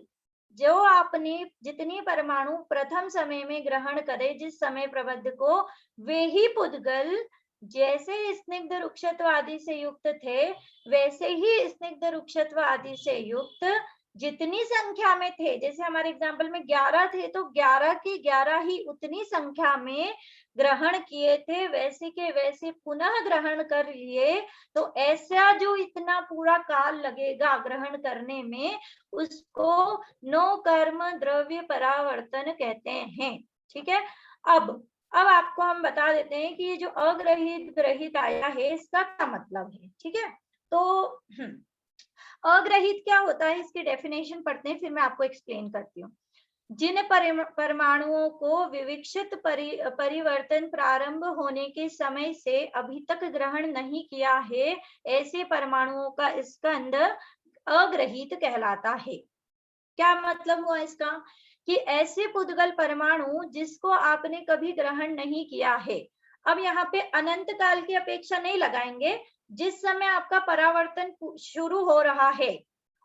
जो आपने जितनी परमाणु प्रथम समय में ग्रहण करे जिस समय प्रबंध को, वे ही पुद्गल जैसे स्निग्ध रुक्षत्व आदि से युक्त थे, वैसे ही स्निग्ध रुक्षत्व आदि से युक्त जितनी संख्या में थे, जैसे हमारे एग्जाम्पल में 11 थे तो 11 के 11 ही उतनी संख्या में ग्रहण किए थे, वैसे के वैसे पुनः ग्रहण कर लिए। तो ऐसा जो इतना पूरा काल लगेगा ग्रहण करने में, उसको नो कर्म द्रव्य परावर्तन कहते हैं। ठीक है, अब आपको हम बता देते हैं कि ये जो अग्रहित ग्रहित आया है इसका क्या मतलब है। ठीक है, तो अग्रहित क्या होता है, इसकी डेफिनेशन पढ़ते हैं, फिर मैं आपको एक्सप्लेन करती हूँ। जिन परमाणुओं को विविक्षित परिवर्तन प्रारंभ होने के समय से अभी तक ग्रहण नहीं किया है, ऐसे परमाणुओं का स्कंद अग्रहित कहलाता है। क्या मतलब हुआ इसका? कि ऐसे पुद्गल परमाणु जिसको आपने कभी ग्रहण नहीं किया है। अब यहाँ पे अनंत काल की अपेक्षा नहीं लगाएंगे, जिस समय आपका परावर्तन शुरू हो रहा है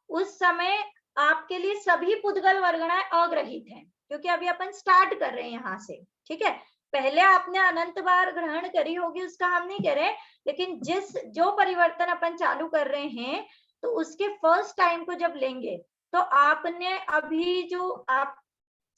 उस समय आपके लिए सभी पुद्गल वर्गणाएं अग्रहित हैं, क्योंकि अभी अपन स्टार्ट कर रहे हैं यहाँ से। ठीक है, पहले आपने अनंत बार ग्रहण करी होगी उसका हम नहीं कह रहे, लेकिन जो परिवर्तन अपन चालू कर रहे हैं तो उसके फर्स्ट टाइम को जब लेंगे तो आपने अभी जो आप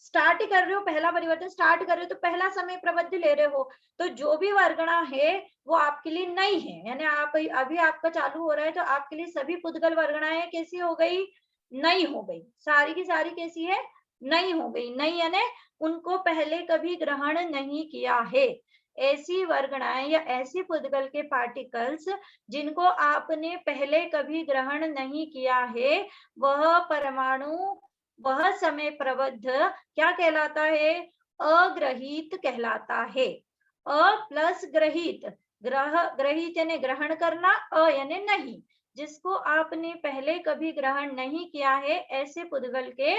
स्टार्ट कर रहे हो, पहला परिवर्तन स्टार्ट कर रहे हो तो पहला समय प्रबंध ले रहे हो, तो जो भी वर्गणा है वो आपके लिए नई है। यानी आप अभी आपका चालू हो रहा है तो आपके लिए सभी पुद्गल वर्गणाएं कैसी हो गई? नई हो गई। सारी की सारी कैसी है? नई हो गई। नई यानी उनको पहले कभी ग्रहण नहीं किया है। ऐसी वर्गणाएं या ऐसी पुद्गल के पार्टिकल्स जिनको आपने पहले कभी ग्रहण नहीं किया है, वह परमाणु, वह समय प्रबद्ध क्या कहलाता है? अग्रहित कहलाता है। अ प्लस ग्रहित, ग्रहित यानी ग्रहण करना, अ यानी नहीं, जिसको आपने पहले कभी ग्रहण नहीं किया है, ऐसे पुद्गल के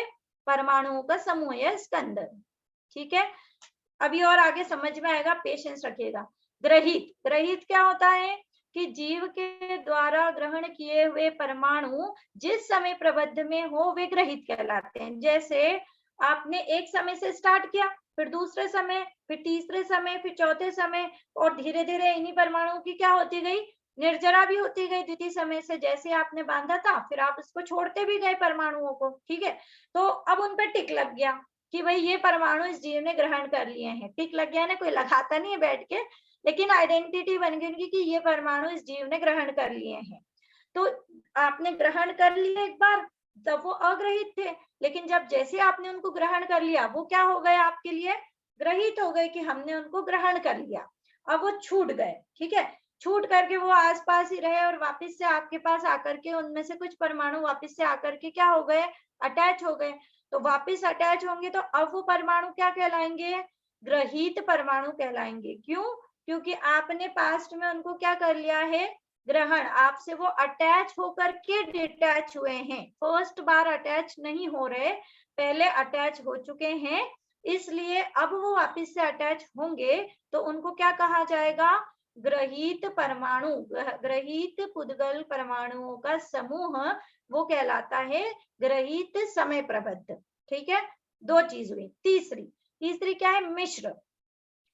परमाणुओं का समूह है स्कंद। ठीक है, अभी और आगे समझ में आएगा, पेशेंस रखिएगा। ग्रहित, ग्रहित क्या होता है कि जीव के द्वारा ग्रहण किए हुए परमाणु जिस समय प्रबंध में हो वे ग्रहित कहलाते हैं। जैसे आपने एक समय से स्टार्ट किया, फिर दूसरे समय, फिर तीसरे समय, फिर चौथे समय, और धीरे धीरे इन्हीं परमाणुओं की क्या होती गई? निर्जरा भी होती गई द्वितीय समय से। जैसे आपने बांधा था फिर आप उसको छोड़ते भी गए परमाणुओं को। ठीक है, तो अब उन पर टिक लग गया कि भाई ये परमाणु इस जीव ने ग्रहण कर लिए हैं। टिक लग गया ना, कोई लगाता नहीं है बैठ के, लेकिन आइडेंटिटी बन गई उनकी कि ये परमाणु इस जीव ने ग्रहण कर लिए हैं। तो आपने ग्रहण कर लिया एक बार, तब वो अग्रहित थे, लेकिन जब जैसे आपने उनको ग्रहण कर लिया वो क्या हो गए? आपके लिए ग्रहित हो गए कि हमने उनको ग्रहण कर लिया। अब वो छूट गए। ठीक है, छूट करके वो आसपास ही रहे और वापस से आपके पास आकर के उनमें से कुछ परमाणु वापस से आकर के क्या हो गए? अटैच हो गए। तो वापस अटैच होंगे तो अब वो परमाणु क्या कहलाएंगे? ग्रहित परमाणु कहलाएंगे। क्यों? क्योंकि आपने पास्ट में उनको क्या कर लिया है? ग्रहण। आपसे वो अटैच होकर के डिटैच हुए हैं, फर्स्ट बार अटैच नहीं हो रहे, पहले अटैच हो चुके हैं, इसलिए अब वो वापस से अटैच होंगे तो उनको क्या कहा जाएगा? ग्रहित परमाणु। ग्रहित पुद्गल परमाणुओं का समूह वो कहलाता है ग्रहित समय प्रबद्ध। ठीक है, 2 चीज हुई। तीसरी क्या है? मिश्र।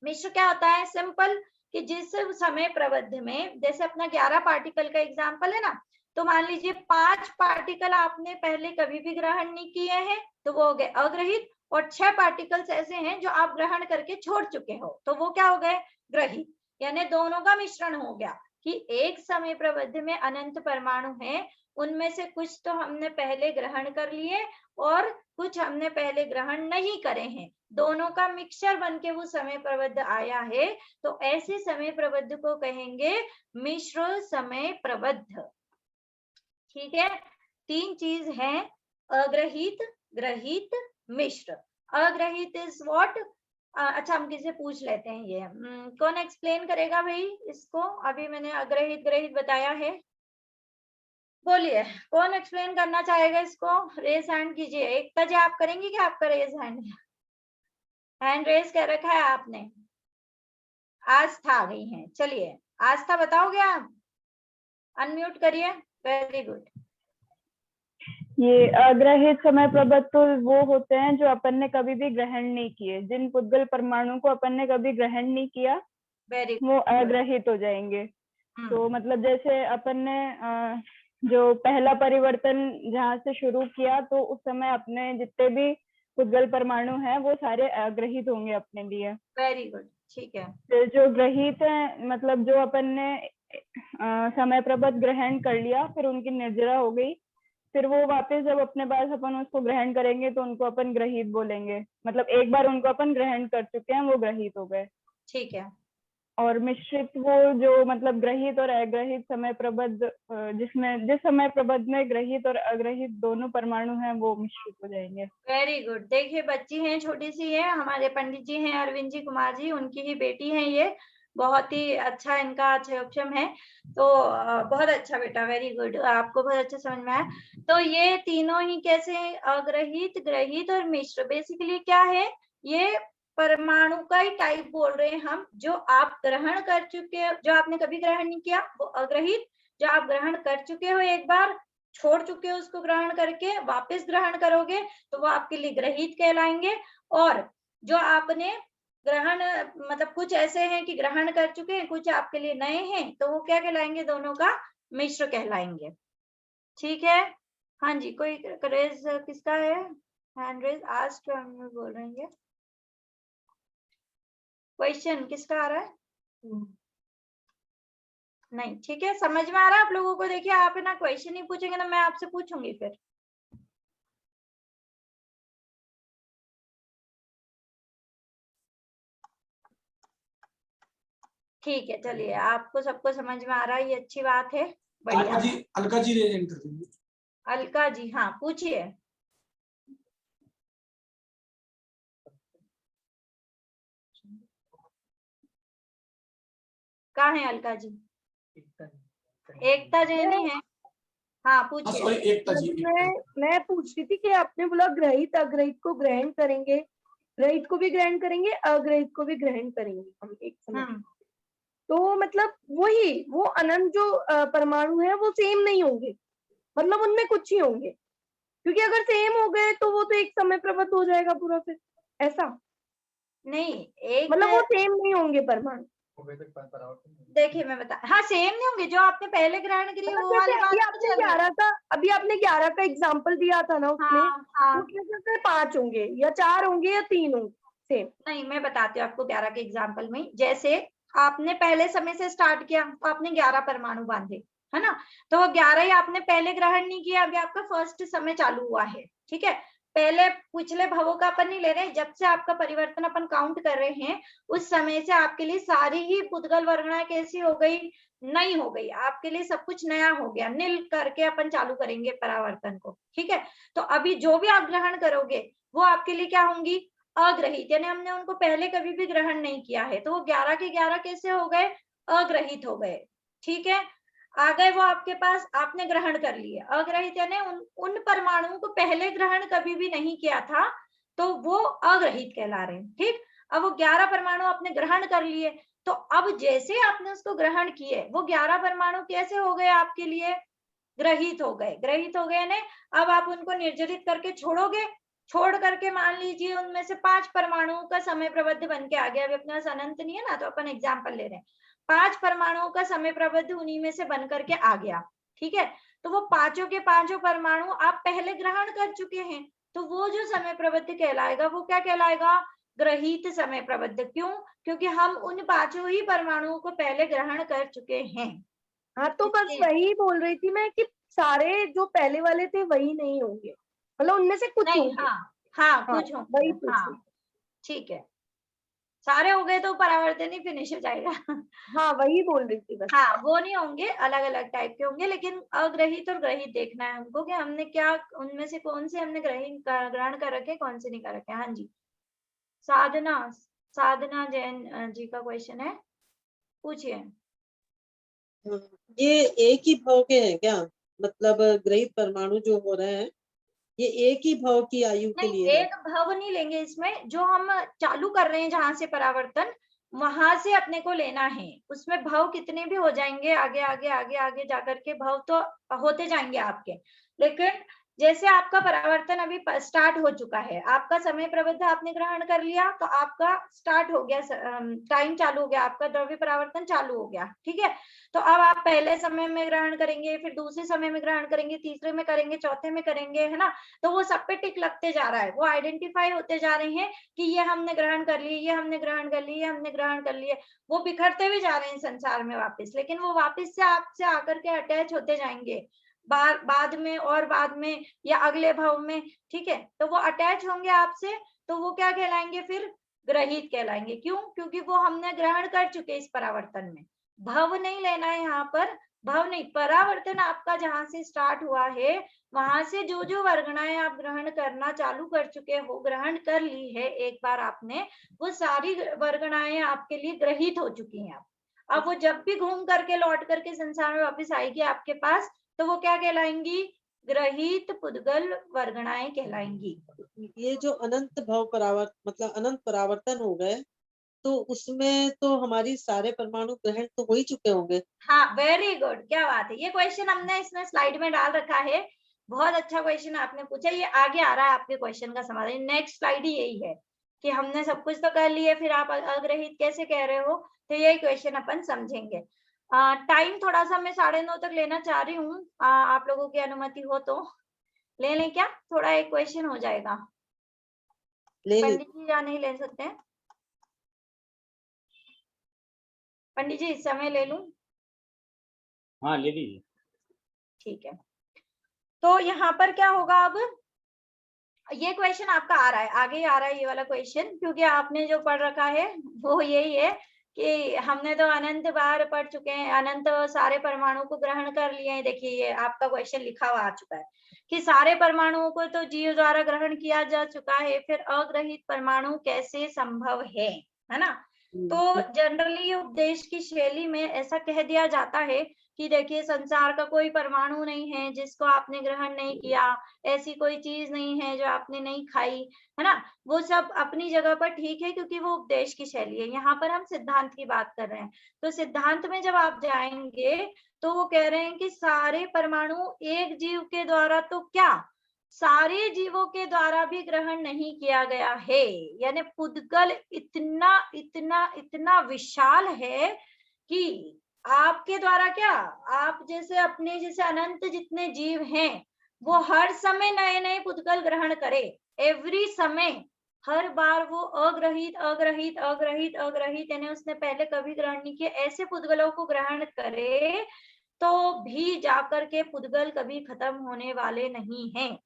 मिश्र क्या होता है? सिंपल, कि जिस समय प्रबद्ध में, जैसे अपना 11 पार्टिकल का एग्जाम्पल है ना, तो मान लीजिए 5 पार्टिकल आपने पहले कभी भी ग्रहण नहीं किए हैं तो वो हो गए अग्रहित, और 6 पार्टिकल्स ऐसे हैं जो आप ग्रहण करके छोड़ चुके हो, तो वो क्या हो गए? ग्रहित। यानी दोनों का मिश्रण हो गया कि एक समय प्रबंध में अनंत परमाणु हैं, उनमें से कुछ तो हमने पहले ग्रहण कर लिए और कुछ हमने पहले ग्रहण नहीं करे हैं, दोनों का मिक्सचर बन के वो समय प्रबंध आया है। तो ऐसे समय प्रबंध को कहेंगे मिश्र समय प्रबंध। ठीक है, 3 चीज है, अग्रहित, ग्रहित, मिश्र। अग्रहित इज व्हाट? अच्छा, हम किसी से पूछ लेते हैं ये। कौन एक्सप्लेन करेगा भाई इसको? अभी मैंने अग्रहित ग्रहित बताया है, बोलिए कौन एक्सप्लेन करना चाहेगा इसको? रेज हैंड कीजिए। एकता जी आप करेंगी क्या? आपका रेज हैंड रेज कर रखा है आपने। आस्था आ गई है, चलिए आस्था बताओगे आप? अनम्यूट करिए। Very good. ये अग्रहित समय प्रबंध तो वो होते हैं जो अपन ने कभी भी ग्रहण नहीं किए, जिन पुद्गल परमाणु को अपन ने कभी ग्रहण नहीं किया वेरी वो अग्रहित हो जाएंगे। तो मतलब जैसे अपन ने जो पहला परिवर्तन जहाँ से शुरू किया, तो उस समय अपने जितने भी पुद्गल परमाणु हैं वो सारे अग्रहित होंगे अपने लिए। वेरी गुड, ठीक है। तो जो ग्रहित है मतलब जो अपन ने समय प्रबंध ग्रहण कर लिया, फिर उनकी निर्जरा हो गई, फिर वो वापस जब अपने पास अपन उसको ग्रहण करेंगे तो उनको अपन ग्रहित बोलेंगे। मतलब एक बार उनको अपन ग्रहण कर चुके हैं, वो ग्रहित हो गए। ठीक है। और मिश्रित वो जो मतलब ग्रहित और अग्रहित समय प्रबंध, जिस समय प्रबंध में ग्रहित और अग्रहित दोनों परमाणु हैं वो मिश्रित हो जाएंगे। Very good. देखिए बच्ची हैं, छोटी सी है, हमारे पंडित जी हैं अरविंद जी कुमार जी, उनकी ही बेटी है ये। बहुत ही अच्छा इनका क्षम है। तो बहुत अच्छा बेटा, वेरी गुड, आपको बहुत अच्छा समझ में आया। तो ये तीनों ही कैसे हैं? अग्रहित, ग्रहित और मिश्र। बेसिकली क्या है? ये परमाणु का ही टाइप बोल रहे हैं हम। जो आप ग्रहण कर चुके हो, जो आपने कभी ग्रहण नहीं किया वो अग्रहित, जो आप ग्रहण कर चुके हो एक बार, छोड़ चुके हो उसको ग्रहण करके, वापस ग्रहण करोगे तो वो आपके लिए ग्रहित कहलाएंगे। और जो आपने ग्रहण मतलब कुछ ऐसे हैं कि ग्रहण कर चुके हैं, कुछ आपके लिए नए हैं, तो वो क्या कहलाएंगे? दोनों का मिश्र कहलाएंगे। ठीक है। हाँ जी, कोई रेज किसका है? हैंड रेज आस्क बोल रहे हैं। क्वेश्चन किसका आ रहा है? नहीं, ठीक है, समझ में आ रहा है आप लोगों को? देखिए आप है ना, क्वेश्चन ही पूछेंगे ना, मैं आपसे पूछूंगी फिर। ठीक है, चलिए आपको सबको समझ में आ रहा है, ये अच्छी बात है। बढ़िया। अलका जी रेज हैंड कर दीजिए। अलका जी, हाँ पूछिए। कहाँ है अलका जी? एकता जैनी है। हाँ पूछिए। एकता जी। मैं पूछ रही थी कि आपने बोला ग्रहित अग्रहित को ग्रहण करेंगे, ग्रहित को भी ग्रहण करेंगे, अग्रहित को भी ग्रहण करेंगे हम एक समय। तो मतलब वही वो अनंत जो परमाणु है वो सेम नहीं होंगे, मतलब उनमें कुछ ही होंगे, क्योंकि अगर सेम हो गए तो वो तो एक समय प्रबंध हो जाएगा पूरा, फिर ऐसा नहीं, एक मतलब वो सेम नहीं होंगे परमाणु। देखिए मैं बता, हाँ सेम नहीं होंगे, जो आपने पहले ग्रहण करी वो वाली बात आपने 11 का, अभी आपने 11 का एग्जाम्पल दिया था ना, उसमें 5 होंगे या 4 होंगे या 3 होंगे सेम? नहीं, मैं बताती हूँ आपको 11 के एग्जाम्पल में। जैसे आपने पहले समय से स्टार्ट किया तो आपने 11 परमाणु बांधे, है ना, तो वो 11 ही आपने पहले ग्रहण नहीं किया, अभी आपका फर्स्ट समय चालू हुआ है। ठीक है, पहले पिछले भवों का अपन नहीं ले रहे, जब से आपका परिवर्तन अपन काउंट कर रहे हैं उस समय से आपके लिए सारी ही पुद्गल वर्गणाएं कैसी हो गई? नई हो गई। आपके लिए सब कुछ नया हो गया, नील करके अपन चालू करेंगे परावर्तन को। ठीक है, तो अभी जो भी आप ग्रहण करोगे वो आपके लिए क्या होंगी? अग्रहित, यानी हमने उनको पहले कभी भी ग्रहण नहीं किया है, तो वो 11 के 11 कैसे हो गए? अग्रहित हो गए। ठीक है, आ गए वो आपके पास, आपने ग्रहण कर लिए। अग्रहित यानी उन परमाणुओं को पहले ग्रहण कभी भी नहीं किया था, तो वो अग्रहित कहला रहे हैं। ठीक, अब वो 11 परमाणु आपने ग्रहण कर लिए, तो अब जैसे आपने उसको ग्रहण किए वो 11 परमाणु कैसे हो गए आपके लिए? ग्रहित हो गए। ग्रहित हो गए ने अब आप उनको निर्जरित करके छोड़ोगे, छोड़ करके मान लीजिए उनमें से 5 परमाणुओं का समय प्रबंध बन के आ गया। अभी अपने पास अनंत नहीं है ना, तो अपन एग्जाम्पल ले रहे हैं। 5 परमाणुओं का समय प्रबंध उन्हीं में से बन करके आ गया। ठीक है, तो वो पांचों के पांचों परमाणु आप पहले ग्रहण कर चुके हैं, तो वो जो समय प्रबद्ध कहलाएगा वो क्या कहलाएगा? ग्रहीत समय प्रबद्ध। क्यों? क्योंकि हम उन पांचों ही परमाणुओं को पहले ग्रहण कर चुके हैं। हाँ, तो बस वही बोल रही थी मैं कि सारे जो पहले वाले थे वही नहीं होंगे, मतलब उनमें से कुछ नहीं, होंगे। हाँ कुछ होंगे। वही पूछ रही। ठीक है, सारे हो गए तो परावर्तन ही फिनिश हो जाएगा। हाँ, वही बोल रही थी बस। हाँ, वो नहीं होंगे, अलग अलग टाइप के होंगे, लेकिन अग्रहित और ग्रहित देखना है हमको कि हमने क्या, उनमें से कौन से हमने ग्रहण कर रखे, कौन से नहीं कर रखे। हाँ जी, साधना जैन जी का क्वेश्चन है, पूछिए। ये एक ही भाव के हैं क्या? मतलब ग्रहित परमाणु जो हो रहे हैं ये एक ही भाव की आयु के नहीं, लिए है? एक भाव नहीं लेंगे इसमें, जो हम चालू कर रहे हैं जहां से परावर्तन, वहां से अपने को लेना है। उसमें भाव कितने भी हो जाएंगे, आगे आगे आगे आगे जाकर के भाव तो होते जाएंगे आपके, लेकिन जैसे आपका परावर्तन अभी स्टार्ट हो चुका है, आपका समय प्रबद्ध आपने ग्रहण कर लिया, तो आपका स्टार्ट हो गया, टाइम चालू हो गया, आपका द्रव्य परावर्तन चालू हो गया। ठीक है, तो अब आप पहले समय में ग्रहण करेंगे, फिर दूसरे समय में ग्रहण करेंगे, तीसरे में करेंगे, चौथे में करेंगे, है ना। तो वो सब पे टिक लगते जा रहा है, वो आइडेंटिफाई होते जा रहे हैं कि ये हमने ग्रहण कर लिए, ये हमने ग्रहण कर लिए, ये हमने ग्रहण कर लिए। वो बिखरते हुए जा रहे हैं संसार में वापस, लेकिन वो वापस से आपसे आकर के अटैच होते जाएंगे बाद में, और बाद में या अगले भाव में। ठीक है, तो वो अटैच होंगे आपसे, तो वो क्या कहलाएंगे फिर? ग्रहित कहलाएंगे। क्यों? क्योंकि वो हमने ग्रहण कर चुके इस परावर्तन में। भव नहीं लेना है यहाँ पर, भव नहीं, परावर्तन आपका जहां से स्टार्ट हुआ है वहां से जो जो वर्गणाएं आप ग्रहण करना चालू कर चुके हो, ग्रहण कर ली है एक बार आपने, वो सारी वर्गणाएं आपके लिए ग्रहित हो चुकी हैं। अब वो जब भी घूम करके लौट करके संसार में वापस आएगी आपके पास, तो वो क्या कहलाएंगी? ग्रहित पुद्गल वर्गणाएं कहलाएंगी। ये जो अनंत भाव मतलब अनंत परावर्तन हो गए, तो उसमें तो हमारी सारे परमाणु ग्रहण तो हो ही चुके होंगे। हाँ, वेरी गुड, क्या बात है। ये क्वेश्चन हमने इसमें स्लाइड में डाल रखा है, बहुत अच्छा क्वेश्चन आपने पूछा। ये आगे आ रहा है आपके क्वेश्चन का समाधान, नेक्स्ट स्लाइड ही यही है कि हमने सब कुछ तो कर लिया, फिर आप अग्रहित कैसे कह रहे हो, तो यही क्वेश्चन अपन समझेंगे। टाइम थोड़ा सा मैं 9:30 तक लेना चाह रही हूँ, आप लोगों की अनुमति हो तो ले लें क्या? थोड़ा एक क्वेश्चन हो जाएगा। पंडित जी या नहीं ले सकते हैं? पंडित जी समय ले लूं? हाँ ले लीजिए। ठीक है, तो यहाँ पर क्या होगा, अब ये क्वेश्चन आपका आ रहा है, आगे आ रहा है ये वाला क्वेश्चन, क्योंकि आपने जो पढ़ रखा है वो यही है कि हमने तो अनंत बार पढ़ चुके हैं, अनंत सारे परमाणु को ग्रहण कर लिए हैं। देखिए ये आपका क्वेश्चन लिखा हुआ आ चुका है कि सारे परमाणुओं को तो जीव द्वारा ग्रहण किया जा चुका है, फिर अग्रहित परमाणु कैसे संभव है ना। तो जनरली उपदेश की शैली में ऐसा कह दिया जाता है कि देखिए संसार का कोई परमाणु नहीं है जिसको आपने ग्रहण नहीं किया, ऐसी कोई चीज नहीं है जो आपने नहीं खाई, है ना। वो सब अपनी जगह पर ठीक है, क्योंकि वो उपदेश की शैली है। यहाँ पर हम सिद्धांत की बात कर रहे हैं, तो सिद्धांत में जब आप जाएंगे तो वो कह रहे हैं कि सारे परमाणु एक जीव के द्वारा तो क्या, सारे जीवों के द्वारा भी ग्रहण नहीं किया गया है। यानी पुद्गल इतना इतना इतना विशाल है कि आपके द्वारा क्या, आप जैसे अपने जैसे अनंत जितने जीव हैं वो हर समय नए नए पुद्गल ग्रहण करे, एवरी समय, हर बार वो अग्रहित अग्रहित अग्रहित अग्रहित, यानी उसने पहले कभी ग्रहण नहीं किया, ऐसे पुद्गलों को ग्रहण करे, तो भी जाकर के पुद्गल कभी खत्म होने वाले नहीं हैं,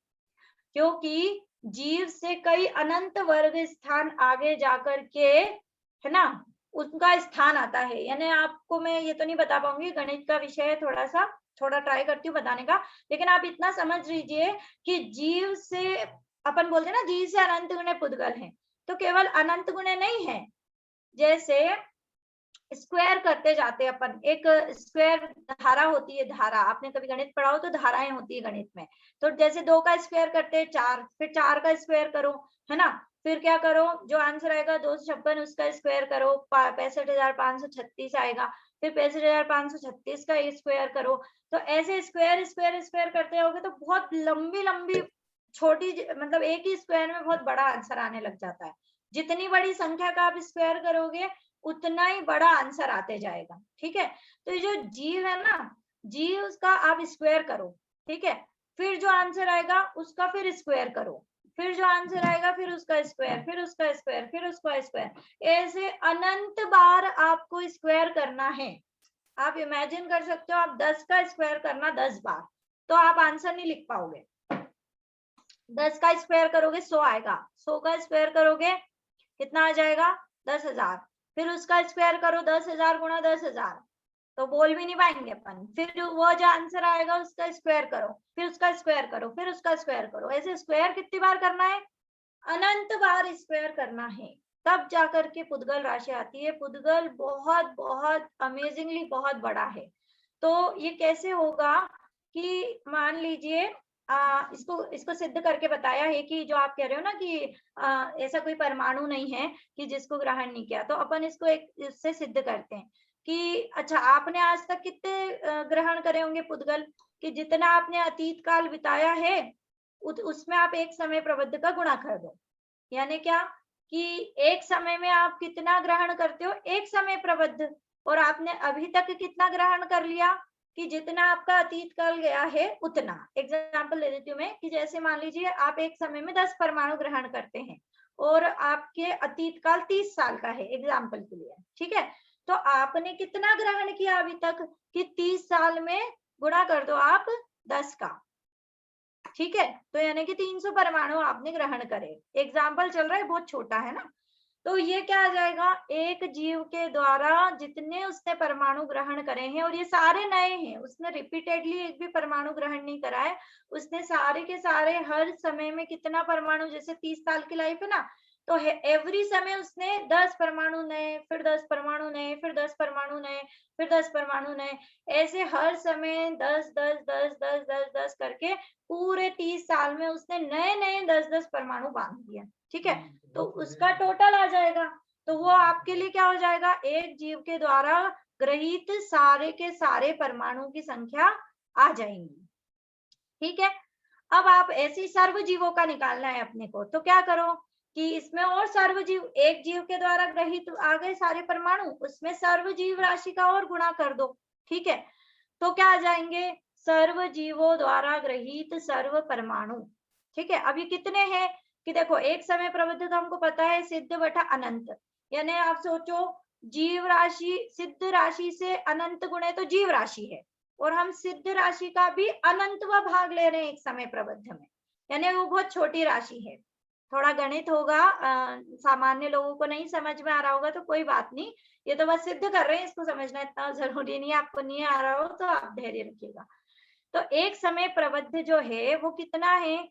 क्योंकि जीव से कई अनंत वर्ग स्थान आगे जाकर के, है ना, उनका स्थान आता है। यानी आपको मैं ये तो नहीं बता पाऊंगी, गणित का विषय है, थोड़ा ट्राई करती हूँ बताने का, लेकिन आप इतना समझ लीजिए कि जीव से, अपन बोलते हैं ना जीव से अनंत गुणे पुद्गल हैं, तो केवल अनंत गुणे नहीं है, जैसे स्क्वायर करते जाते अपन, एक स्क्वायर धारा होती है, धारा आपने कभी गणित पढ़ा हो तो धाराएं होती है गणित में, तो जैसे 2 का स्क्वायर करते हैं 4, फिर 4 का स्क्वायर करो, है ना, फिर क्या करो, जो आंसर आएगा 256 उसका स्क्वायर करो, 65,536 आएगा, फिर 65,536 का स्क्वायर करो। तो ऐसे स्क्वायर स्क्वायर स्क्वायर करते जाओगे तो बहुत लंबी लंबी छोटी, मतलब एक ही स्क्वायर में बहुत बड़ा आंसर आने लग जाता है। जितनी बड़ी संख्या का आप स्क्वायर करोगे उतना ही बड़ा आंसर आते जाएगा। ठीक है, तो ये जो जीव है ना, जीव उसका आप स्क्वायर करो, ठीक है, फिर जो आंसर आएगा उसका फिर स्क्वायर करो, फिर जो आंसर आएगा फिर उसका स्क्वायर, फिर उसका स्क्वायर, फिर उसका स्क्वायर, ऐसे अनंत बार आपको स्क्वायर करना है। आप इमेजिन कर सकते हो, आप 10 का स्क्वायर करना 10 बार, तो आप आंसर नहीं लिख पाओगे। 10 का स्क्वायर करोगे 100 आएगा, 100 का स्क्वायर करोगे कितना आ जाएगा 10,000, फिर उसका स्क्वायर करो 10,000 गुणा 10,000, तो बोल भी नहीं पाएंगे अपन। फिर वो जो आंसर आएगा उसका स्क्वायर करो, फिर उसका स्क्वायर करो, फिर उसका स्क्वायर करो, ऐसे स्क्वायर कितनी बार करना है, अनंत बार स्क्वायर करना है, तब जाकर के पुद्गल राशि आती है। पुद्गल बहुत बहुत अमेजिंगली बहुत बड़ा है। तो ये कैसे होगा कि मान लीजिए इसको सिद्ध करके बताया है कि जो आप कह रहे हो ना कि ऐसा कोई परमाणु नहीं है कि जिसको ग्रहण नहीं किया, तो अपन इसको एक इससे सिद्ध करते हैं कि अच्छा आपने आज तक कितने ग्रहण करे होंगे पुद्गल, कि जितना आपने अतीत काल बिताया है उसमें आप एक समय प्रबद्ध का गुणा कर दो। यानी क्या कि एक समय में आप कितना ग्रहण करते हो, एक समय प्रबद्ध, और आपने अभी तक कितना ग्रहण कर लिया कि जितना आपका अतीत काल गया है उतना। एग्जाम्पल ले देती हूँ मैं कि जैसे मान लीजिए आप एक समय में 10 परमाणु ग्रहण करते हैं और आपके अतीत काल 30 साल का है, एग्जाम्पल के लिए, ठीक है। तो आपने कितना ग्रहण किया अभी तक कि 30 साल में गुणा कर दो आप 10 का, ठीक है। तो यानी कि 300 परमाणु आपने ग्रहण करे। एग्जाम्पल चल रहा है, बहुत छोटा है ना। तो ये क्या आ जाएगा, एक जीव के द्वारा जितने उसने परमाणु ग्रहण करे हैं, और ये सारे नए हैं, उसने रिपीटेडली एक भी परमाणु ग्रहण नहीं करा है, उसने सारे के सारे हर समय में कितना परमाणु, जैसे 30 साल की लाइफ है ना, तो एवरी समय उसने 10 परमाणु नए, फिर 10 परमाणु नए, फिर 10 परमाणु नए, फिर 10 परमाणु नए, ऐसे हर समय 10 10 10 10 10 10 करके पूरे 30 साल में उसने नए नए 10-10 परमाणु बांध दिया, ठीक है। तो उसका टोटल आ जाएगा। तो वो आपके लिए क्या हो जाएगा, एक जीव के द्वारा ग्रहित सारे के सारे परमाणु की संख्या आ जाएंगी, ठीक है। अब आप ऐसी सर्वजीवों का निकालना है अपने को, तो क्या करो कि इसमें और सर्वजीव, एक जीव के द्वारा ग्रहित आ गए सारे परमाणु, उसमें सर्वजीव राशि का और गुणा कर दो, ठीक है। तो क्या आ जाएंगे, सर्व जीवों द्वारा ग्रहित सर्व परमाणु, ठीक है। अभी कितने हैं कि देखो, एक समय प्रबद्ध तो हमको पता है सिद्ध बटा अनंत, यानी आप सोचो जीव राशि सिद्ध राशि से अनंत गुणे तो जीव राशि है, और हम सिद्ध राशि का भी अनंतवा भाग ले रहे हैं एक समय प्रबद्ध में, यानी वो बहुत छोटी राशि है। थोड़ा गणित होगा, सामान्य लोगों को नहीं समझ में आ रहा होगा तो कोई बात नहीं, ये तो बस सिद्ध कर रहे हैं, इसको समझना इतना जरूरी नहीं है। आपको नहीं आ रहा हो तो आप धैर्य रखिएगा। तो एक समय प्रबद्ध जो है वो कितना है,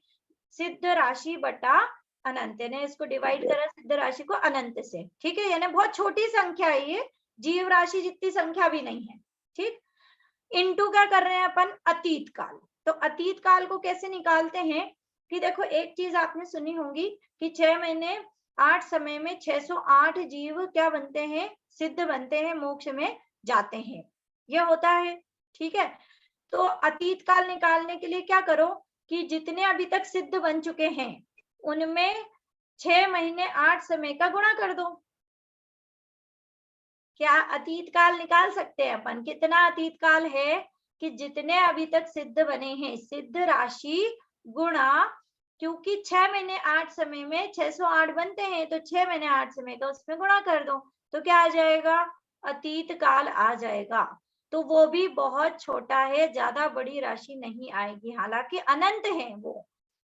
सिद्ध राशि बटा अनंत, यानी इसको डिवाइड करा सिद्ध राशि को अनंत से, ठीक है। यानी बहुत छोटी संख्या है ये, जीव राशि जितनी संख्या भी नहीं है, ठीक। इनटू क्या कर रहे हैं अपन, अतीत काल। तो अतीत काल को कैसे निकालते हैं कि देखो, एक चीज आपने सुनी होगी कि 6 महीने 8 समय में 608 जीव क्या बनते हैं, सिद्ध बनते हैं, मोक्ष में जाते हैं, ये होता है, ठीक है। तो अतीत काल निकालने के लिए क्या करो कि जितने अभी तक सिद्ध बन चुके हैं उनमें 6 महीने 8 समय का गुणा कर दो। क्या अतीत काल निकाल सकते हैं अपन, कितना अतीत काल है कि जितने अभी तक सिद्ध बने हैं, सिद्ध राशि गुणा, क्योंकि 6 महीने 8 समय में 608 बनते हैं, तो 6 महीने 8 समय का उसमें गुणा कर दो, तो क्या आ जाएगा, अतीत काल आ जाएगा। तो वो भी बहुत छोटा है, ज्यादा बड़ी राशि नहीं आएगी, हालांकि अनंत है वो,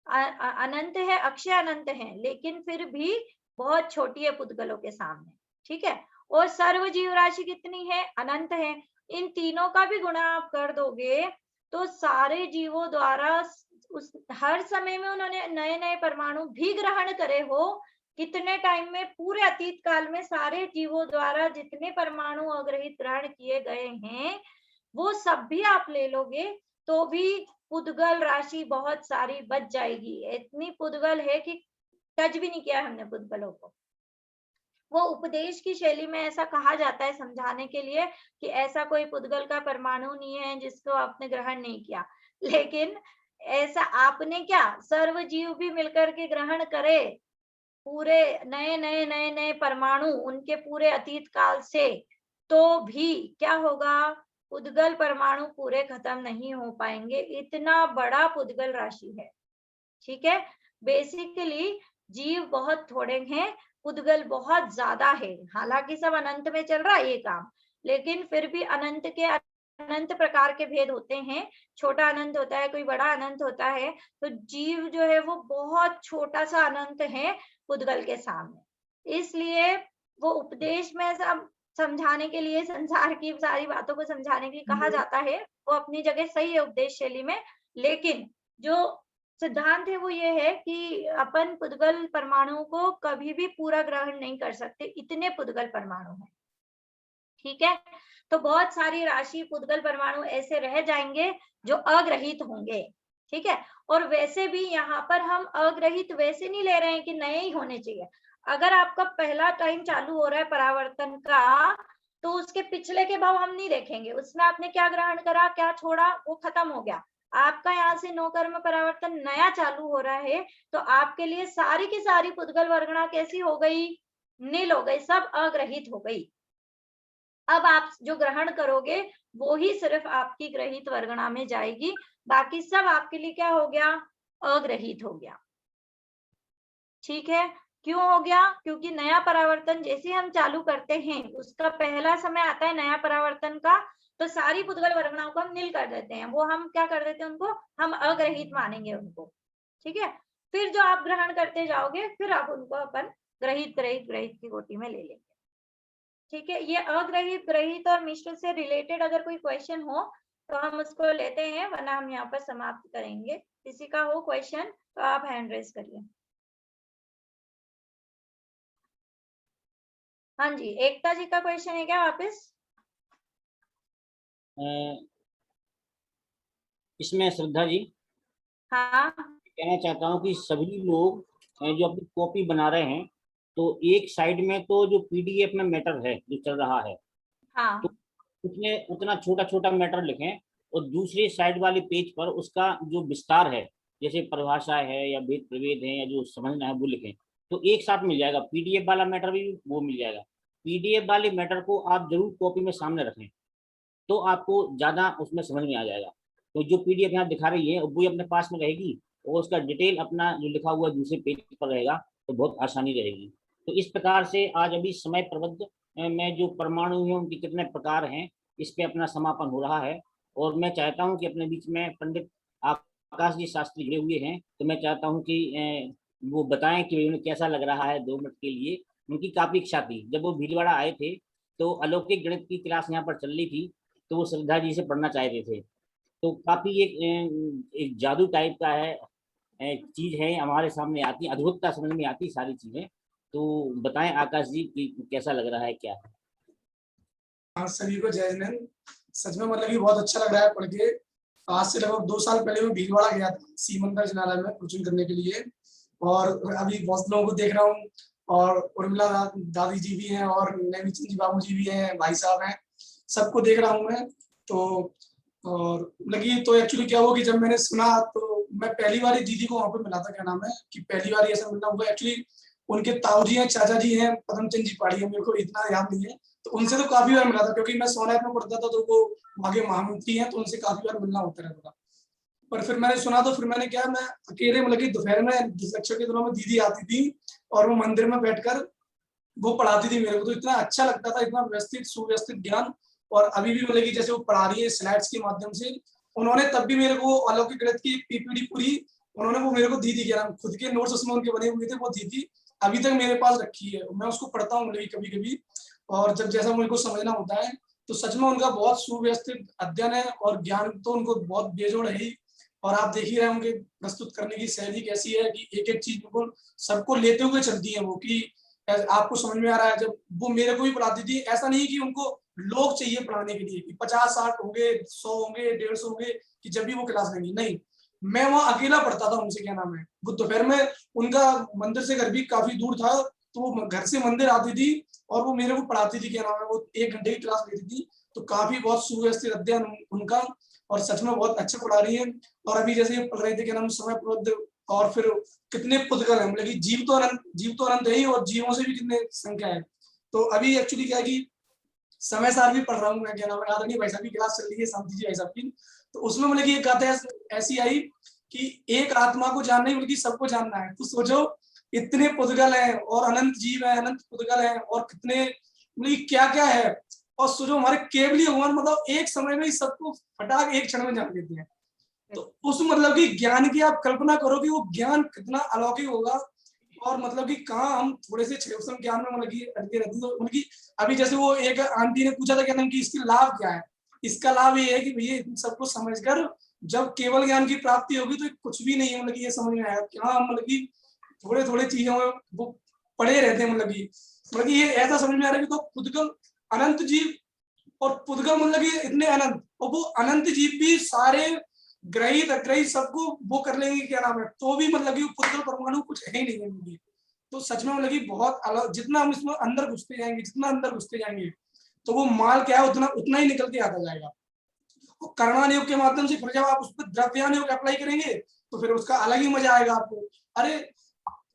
अनंत है, अक्षय अनंत है, लेकिन फिर भी बहुत छोटी है पुद्गलों के सामने, ठीक है। और सर्व जीव राशि कितनी है, अनंत है। इन तीनों का भी गुणा आप कर दोगे तो सारे जीवों द्वारा उस हर समय में उन्होंने नए नए परमाणु भी ग्रहण करे हो, कितने टाइम में, पूरे अतीत काल में सारे जीवों द्वारा जितने परमाणु अग्रहित ग्रहण किए गए हैं वो सब भी आप ले लोगे तो भी पुद्गल राशि बहुत सारी बच जाएगी। इतनी पुद्गल है कि टच भी नहीं किया हमने पुद्गलों को। वो उपदेश की शैली में ऐसा कहा जाता है समझाने के लिए कि ऐसा कोई पुद्गल का परमाणु नहीं है जिसको आपने ग्रहण नहीं किया, लेकिन ऐसा आपने क्या, सर्व जीव भी मिलकर के ग्रहण करे पूरे नए नए नए नए परमाणु उनके पूरे अतीत काल से, तो भी क्या होगा, पुद्गल परमाणु पूरे खत्म नहीं हो पाएंगे, इतना बड़ा पुद्गल राशि है, ठीक है। बेसिकली जीव बहुत थोड़े हैं, पुद्गल बहुत ज्यादा है। हालांकि सब अनंत में चल रहा है ये काम, लेकिन फिर भी अनंत के अनंत प्रकार के भेद होते हैं। छोटा अनंत होता है, कोई बड़ा अनंत होता है, तो जीव जो है वो बहुत छोटा सा अनंत है पुद्गल के सामने। इसलिए वो उपदेश में सब समझाने के लिए, संसार की सारी बातों को समझाने के लिए कहा जाता है, वो अपनी जगह सही है उपदेश शैली में। लेकिन जो सिद्धांत है वो ये है कि अपन पुद्गल परमाणुओं को कभी भी पूरा ग्रहण नहीं कर सकते, इतने पुद्गल परमाणु हैं। ठीक है, तो बहुत सारी राशि पुद्गल परमाणु ऐसे रह जाएंगे जो अग्रहित होंगे। ठीक है, और वैसे भी यहाँ पर हम अग्रहित वैसे नहीं ले रहे हैं कि नए ही होने चाहिए। अगर आपका पहला टाइम चालू हो रहा है परावर्तन का, तो उसके पिछले के भाव हम नहीं देखेंगे, उसमें आपने क्या ग्रहण करा, क्या छोड़ा, वो खत्म हो गया। आपका यहाँ से 9 कर्म परावर्तन नया चालू हो रहा है, तो आपके लिए सारी की सारी पुद्गल वर्गणा कैसी हो गई, नील हो गई, सब अग्रहित हो गई। अब आप जो ग्रहण करोगे वो ही सिर्फ आपकी ग्रहित वर्गणा में जाएगी, बाकी सब आपके लिए क्या हो गया, अग्रहित हो गया। ठीक है, क्यों हो गया, क्योंकि नया परावर्तन जैसे हम चालू करते हैं, उसका पहला समय आता है नया परावर्तन का, तो सारी पुद्गल वर्गणाओं को हम नील कर देते हैं, वो हम क्या कर देते हैं, उनको हम अग्रहित मानेंगे उनको। ठीक है, फिर जो आप ग्रहण करते जाओगे, फिर आप उनको अपन ग्रहित ग्रहित ग्रहित की कोटि में ले लेंगे। ठीक है, ये अग्रहित, ग्रहित और मिश्र से रिलेटेड अगर कोई क्वेश्चन हो तो हम उसको लेते हैं, वरना हम यहाँ पर समाप्त करेंगे। किसी का हो क्वेश्चन तो आप हैंड रेज करिए। हाँ जी, एकता जी का क्वेश्चन है क्या वापस? इसमें श्रद्धा जी, हाँ, कहना चाहता हूँ कि सभी लोग जो अपनी कॉपी बना रहे हैं, तो एक साइड में तो जो पीडीएफ में मैटर है जो चल रहा है, हाँ, तो उसमें उतना छोटा छोटा मैटर लिखें, और दूसरे साइड वाले पेज पर उसका जो विस्तार है, जैसे परिभाषा है या भेद प्रभेद है या जो समझना है वो लिखें, तो एक साथ मिल जाएगा। पीडीएफ वाला मैटर भी वो मिल जाएगा। पीडीएफ वाले मैटर को आप जरूर कॉपी में सामने रखें, तो आपको ज्यादा उसमें समझ में आ जाएगा। तो जो पीडीएफ यहाँ दिखा रही है वो अपने पास में रहेगी, और उसका डिटेल अपना जो लिखा हुआ दूसरे पेज पर रहेगा, तो बहुत आसानी रहेगी। तो इस प्रकार से आज अभी समय प्रबंध में जो परमाणु हैं उनके कितने प्रकार हैं, इस पे अपना समापन हो रहा है। और मैं चाहता हूं कि अपने बीच में पंडित आकाश जी शास्त्री जुड़े हुए हैं, तो मैं चाहता हूं कि वो बताएं कि उन्हें कैसा लग रहा है 2 मिनट के लिए। उनकी काफी इच्छा थी, जब वो भीलवाड़ा आए थे तो अलौकिक गणित की क्लास यहाँ पर चल रही थी, तो वो श्रद्धा जी से पढ़ना चाहते थे। तो काफी एक जादू टाइप का है, चीज है हमारे सामने आती, अद्भुतता समझ में आती सारी चीजें। तो बताएं आकाश जी कि कैसा लग रहा है, क्या है? हाँ, सभी को जय हिंद। सच में मतलब कि बहुत अच्छा लग रहा है पढ़ के। आज से लगभग 2 साल पहले मैं भीलवाड़ा गया था सीमंतर जनालय में कोचिंग करने के लिए, और अभी बहुत लोगों को देख रहा हूँ, और उर्मिला दादी जी भी हैं, और नेमीचंद जी बाबू जी भी हैं, भाई साहब हैं, सबको देख रहा हूँ मैं। तो और लगी तो एक्चुअली क्या हुआ कि जब मैंने सुना, तो मैं पहली बार दीदी को वहां पर मिला था, क्या नाम है कि पहली बार ऐसा मिलना हुआ। एक्चुअली उनके ताऊ जी हैं, चाचा जी हैं, पदमचंद जी पाड़ी है, मेरे को इतना याद नहीं है, तो उनसे तो काफी बार मिला था, क्योंकि मैं सोनायत में पढ़ता था, तो वो वहाँ के महामंत्री हैं, तो उनसे काफी बार मिलना होता रहता था। पर फिर मैंने सुना, तो फिर मैंने क्या, मैं अकेले मतलब कि दोपहर में दशक्षर के दिनों में दीदी आती थी, और वो मंदिर में बैठकर वो पढ़ाती थी मेरे को, तो इतना अच्छा लगता था, इतना व्यवस्थित सुव्यवस्थित ज्ञान। और अभी भी मतलब कि जैसे वो पढ़ा रही है स्लाइड्स के माध्यम से, उन्होंने तब भी मेरे को अलौकिक गणित की पीपीटी पूरी उन्होंने वो मेरे को दी थी, क्या नाम, खुद के नोट्स उसमें उनके बने हुए थे, वो दी थी, अभी तक मेरे पास रखी है, मैं उसको पढ़ता हूँ मतलब कभी कभी। और जब जैसा मुझे को समझना होता है, तो सच में उनका बहुत सुव्यवस्थित अध्ययन है, और ज्ञान तो उनको बहुत बेजोड़ है ही। और आप देख ही रहे होंगे प्रस्तुत करने की शैली कैसी है, कि एक एक चीज को सबको लेते हुए चलती है वो, कि आपको समझ में आ रहा है। जब वो मेरे को भी पढ़ाती थी, ऐसा नहीं कि उनको लोग चाहिए पढ़ाने के लिए कि 50-60 होंगे, 100 होंगे, 150 होंगे, कि जब भी वो क्लास लेंगी, नहीं, मैं वहाँ अकेला पढ़ता था उनसे, क्या नाम है, वो दोपहर में, उनका मंदिर से घर भी काफी दूर था, तो वो घर से मंदिर आती थी और वो मेरे को पढ़ाती थी, क्या नाम है, वो 1 घंटे की क्लास लेती थी। तो काफी बहुत सुव्यवस्थित अध्ययन उनका, और सच में बहुत अच्छे पढ़ा रही है। और अभी जैसे पढ़ रहे थे, क्या नाम, समय प्रबंध, और फिर कितने पुद्गल है, मतलब कि जीव तो अनंत है ही, और जीवों से भी कितने संख्या है। तो अभी एक्चुअली क्या है कि समय सार भी पढ़ रहा हूँ मैं, क्या नाम है, आदरणीय भाई साहब की क्लास चल रही है, शांति जी भाई साहब की, तो उसमें मतलब कि एक गाथा ऐसी आई कि एक आत्मा को जानना ही बल्कि सबको जानना है। तो सोचो इतने पुद्गल हैं और अनंत जीव है, अनंत पुद्गल हैं और कितने मतलब क्या क्या है। और सोचो हमारे केवली भगवान मतलब एक समय में ही सबको फटाक एक क्षण में जान लेते हैं। तो उस मतलब कि ज्ञान की आप कल्पना करो कि वो ज्ञान कितना अलौकिक होगा। और मतलब कि कहाँ हम थोड़े से क्षेत्र ज्ञान में मतलब कि अटके रहते हैं। तो मतलब कि अभी जैसे वो एक आंटी ने पूछा था क्या नाम कि इसकी लाभ क्या है। इसका लाभ ये है कि भैया इन सबको समझकर जब केवल ज्ञान की प्राप्ति होगी तो कुछ भी नहीं है मतलब कि ये समझ में आएगा कि हाँ मतलब कि थोड़े थोड़े चीजों में वो पड़े रहते हैं। मतलब कि ये ऐसा समझ में आ रहा है कि तो पुद्गल अनंत जीव और पुद्गल मतलब कि इतने अनंत, और वो अनंत जीव भी सारे ग्रहित अग्रहित सबको वो कर लेंगे क्या नाम है, तो भी मतलब कि पुद्गल परमाणु कुछ है ही नहीं है। तो सच में मतलब कि बहुत अलग, जितना हम इसमें अंदर घुसते जाएंगे, जितना अंदर घुसते जाएंगे तो वो माल क्या है उतना उतना ही निकल के आता जाएगा। तो कर्णान योग के माध्यम से फिर जब आप उस पर द्रव्यान योग अप्लाई करेंगे तो फिर उसका अलग ही मजा आएगा आपको। अरे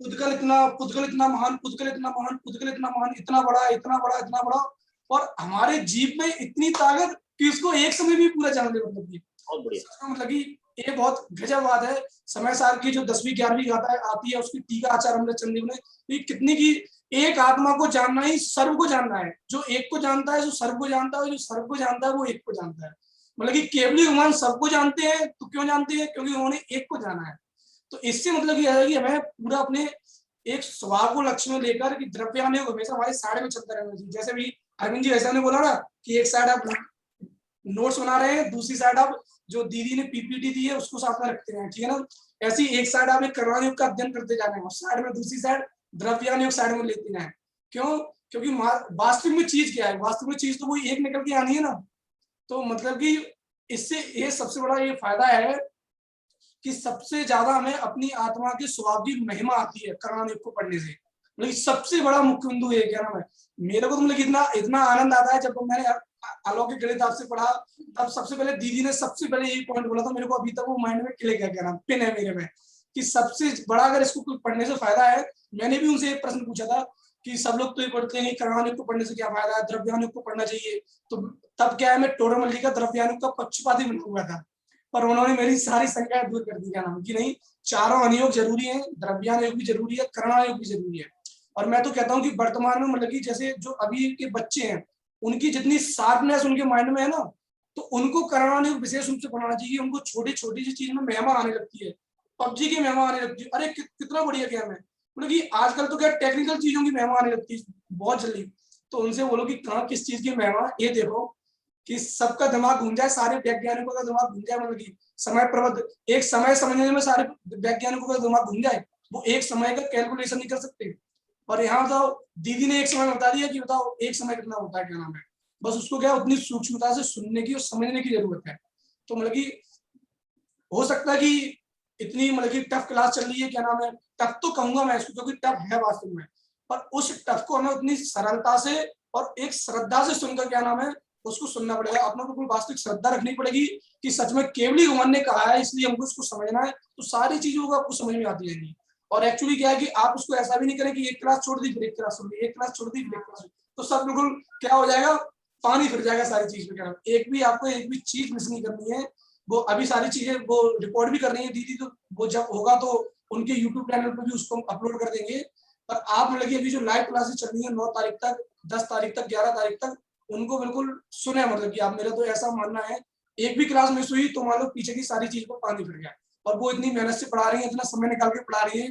पुद्गल इतना महान, पुद्गल इतना महान, पुद्गल इतना महान, इतना बड़ा इतना बड़ा इतना बड़ा, और हमारे जीव में इतनी ताकत कि उसको एक समय भी पूरा जान ले। मतलब कि ये बहुत गजब बात है। समय सार की जो 10वीं 11वीं गाथा आती है उसकी टीका आचार्य अमृत चंद्र ने कितनी की एक आत्मा को जानना ही सर्व को जानना है। जो एक को जानता है जो सर्व को जानता है, जो सर्व को जानता है वो एक को जानता है। मतलब कि केवली भगवान सबको जानते हैं। तो क्यों जानते हैं? क्योंकि उन्होंने एक को जाना है। तो इससे मतलब यह है कि हमें पूरा अपने एक स्वभाव को लक्ष्य में लेकर कि द्रव्यान योग हमेशा हमारे साइड में चलता रहना चाहिए। जैसे भी अरविंद जी ऐसा ने बोला ना कि एक साइड आप नोट्स बना रहे हैं, दूसरी साइड आप जो दीदी ने पीपीटी दी है उसको साथ में रखते हैं, ठीक है ना। ऐसी एक साइड आप एक कर्णान योग का अध्ययन करते जाना है और साइड में दूसरी साइड द्रव्यान योग साइड में लेते जाए। क्यों? क्योंकि वास्तविक में चीज क्या है, वास्तविक में चीज तो कोई एक निकल के आनी है ना। तो मतलब कि इससे ये सबसे बड़ा ये फायदा है कि सबसे ज्यादा हमें अपनी आत्मा के स्वभाव की महिमा आती है कर्णान योग को पढ़ने से। मतलब सबसे बड़ा मुख्य बिंदु ये क्या नाम है, मेरे को तो मतलब इतना आनंद आता है जब मैंने अलौकिक गणित आपसे पढ़ा तब सबसे पहले दीदी ने सबसे पहले यही पॉइंट बोला था। मेरे को अभी तक वो माइंड में क्लिक है, क्या नाम पिन है मेरे में, कि सबसे बड़ा अगर इसको पढ़ने से फायदा है। मैंने भी उनसे एक प्रश्न पूछा था कि सब लोग तो ये पढ़ते हैं कर्णान योग को पढ़ने से क्या फायदा है, द्रव्यान योग को पढ़ना चाहिए। तो तब क्या है, मैं टोडरमल जी का द्रव्यान योग का पक्षपाती बना हुआ था, पर उन्होंने मेरी सारी शंकाएं दूर कर दी। क्या नाम कि नहीं, चारों अनुयोग जरूरी है, द्रव्यान योग भी जरूरी है, कर्णान योग भी जरूरी है। और मैं तो कहता हूँ कि वर्तमान में मतलब कि जैसे जो अभी के बच्चे हैं उनकी जितनी शार्पनेस उनके माइंड में है ना, तो उनको कर्णान योग विशेष रूप से पढ़ाना चाहिए। उनको छोटी छोटी सी चीज में महिमा आने लगती है, पबजी की महिमा आने लगती है। अरे कितना बढ़िया गेम है, मतलब कि आजकल तो क्या टेक्निकल चीजों की महिमा आने लगती है बहुत जल्दी। तो उनसे बोलो कि कहाँ किस चीज की महिमा, ये देखो कि सबका दिमाग घूम जाए, सारे वैज्ञानिकों का दिमाग घूम जाए। मतलब कि समय प्रबंध, एक समय समझने में सारे वैज्ञानिकों का दिमाग घूम जाए, वो एक समय का कैलकुलेशन नहीं कर सकते। और यहाँ बताओ दीदी ने एक समय बता दिया कि बताओ एक समय कितना होता है, क्या नाम है। बस उसको क्या उतनी सूक्ष्मता से सुनने की और समझने की जरूरत है। तो मतलब कि हो सकता है कि इतनी मतलब कि टफ क्लास चल रही है, क्या नाम है, टफ तो कहूंगा मैं इसको क्योंकि टफ है वास्तव में, पर उस टफ को हमें उतनी सरलता से और एक श्रद्धा से सुनकर क्या नाम है उसको सुनना पड़ेगा। अपना बिल्कुल वास्तविक श्रद्धा रखनी पड़ेगी कि सच में केवली भगवान ने कहा है इसलिए हमको उसको समझना है। तो सारी चीजों को आपको समझ में आती जाएंगी। और एक्चुअली क्या है कि आप उसको ऐसा भी नहीं करें कि एक क्लास छोड़ दी फिर एक क्लास छोड़ दी, एक क्लास छोड़ दी फिर एक क्लास, तो सब बिल्कुल क्या हो जाएगा, पानी फिर जाएगा सारी चीज में। क्या एक भी आपको एक भी चीज मिस नहीं करनी है। वो अभी सारी चीजें वो रिकॉर्ड भी कर रही है दीदी, तो वो जब होगा तो उनके यूट्यूब चैनल पर भी उसको अपलोड कर देंगे। पर आप मतलब अभी जो लाइव क्लासेस चल रही है 9 तारीख तक, 10 तारीख तक, 11 तारीख तक, उनको बिल्कुल सुने। मतलब कि आप, मेरा तो ऐसा मानना है एक भी क्लास मिस हुई तो मान लो पीछे की सारी चीज पर पानी फिर गया। और वो इतनी मेहनत से पढ़ा रही है, इतना समय निकाल के पढ़ा रही है।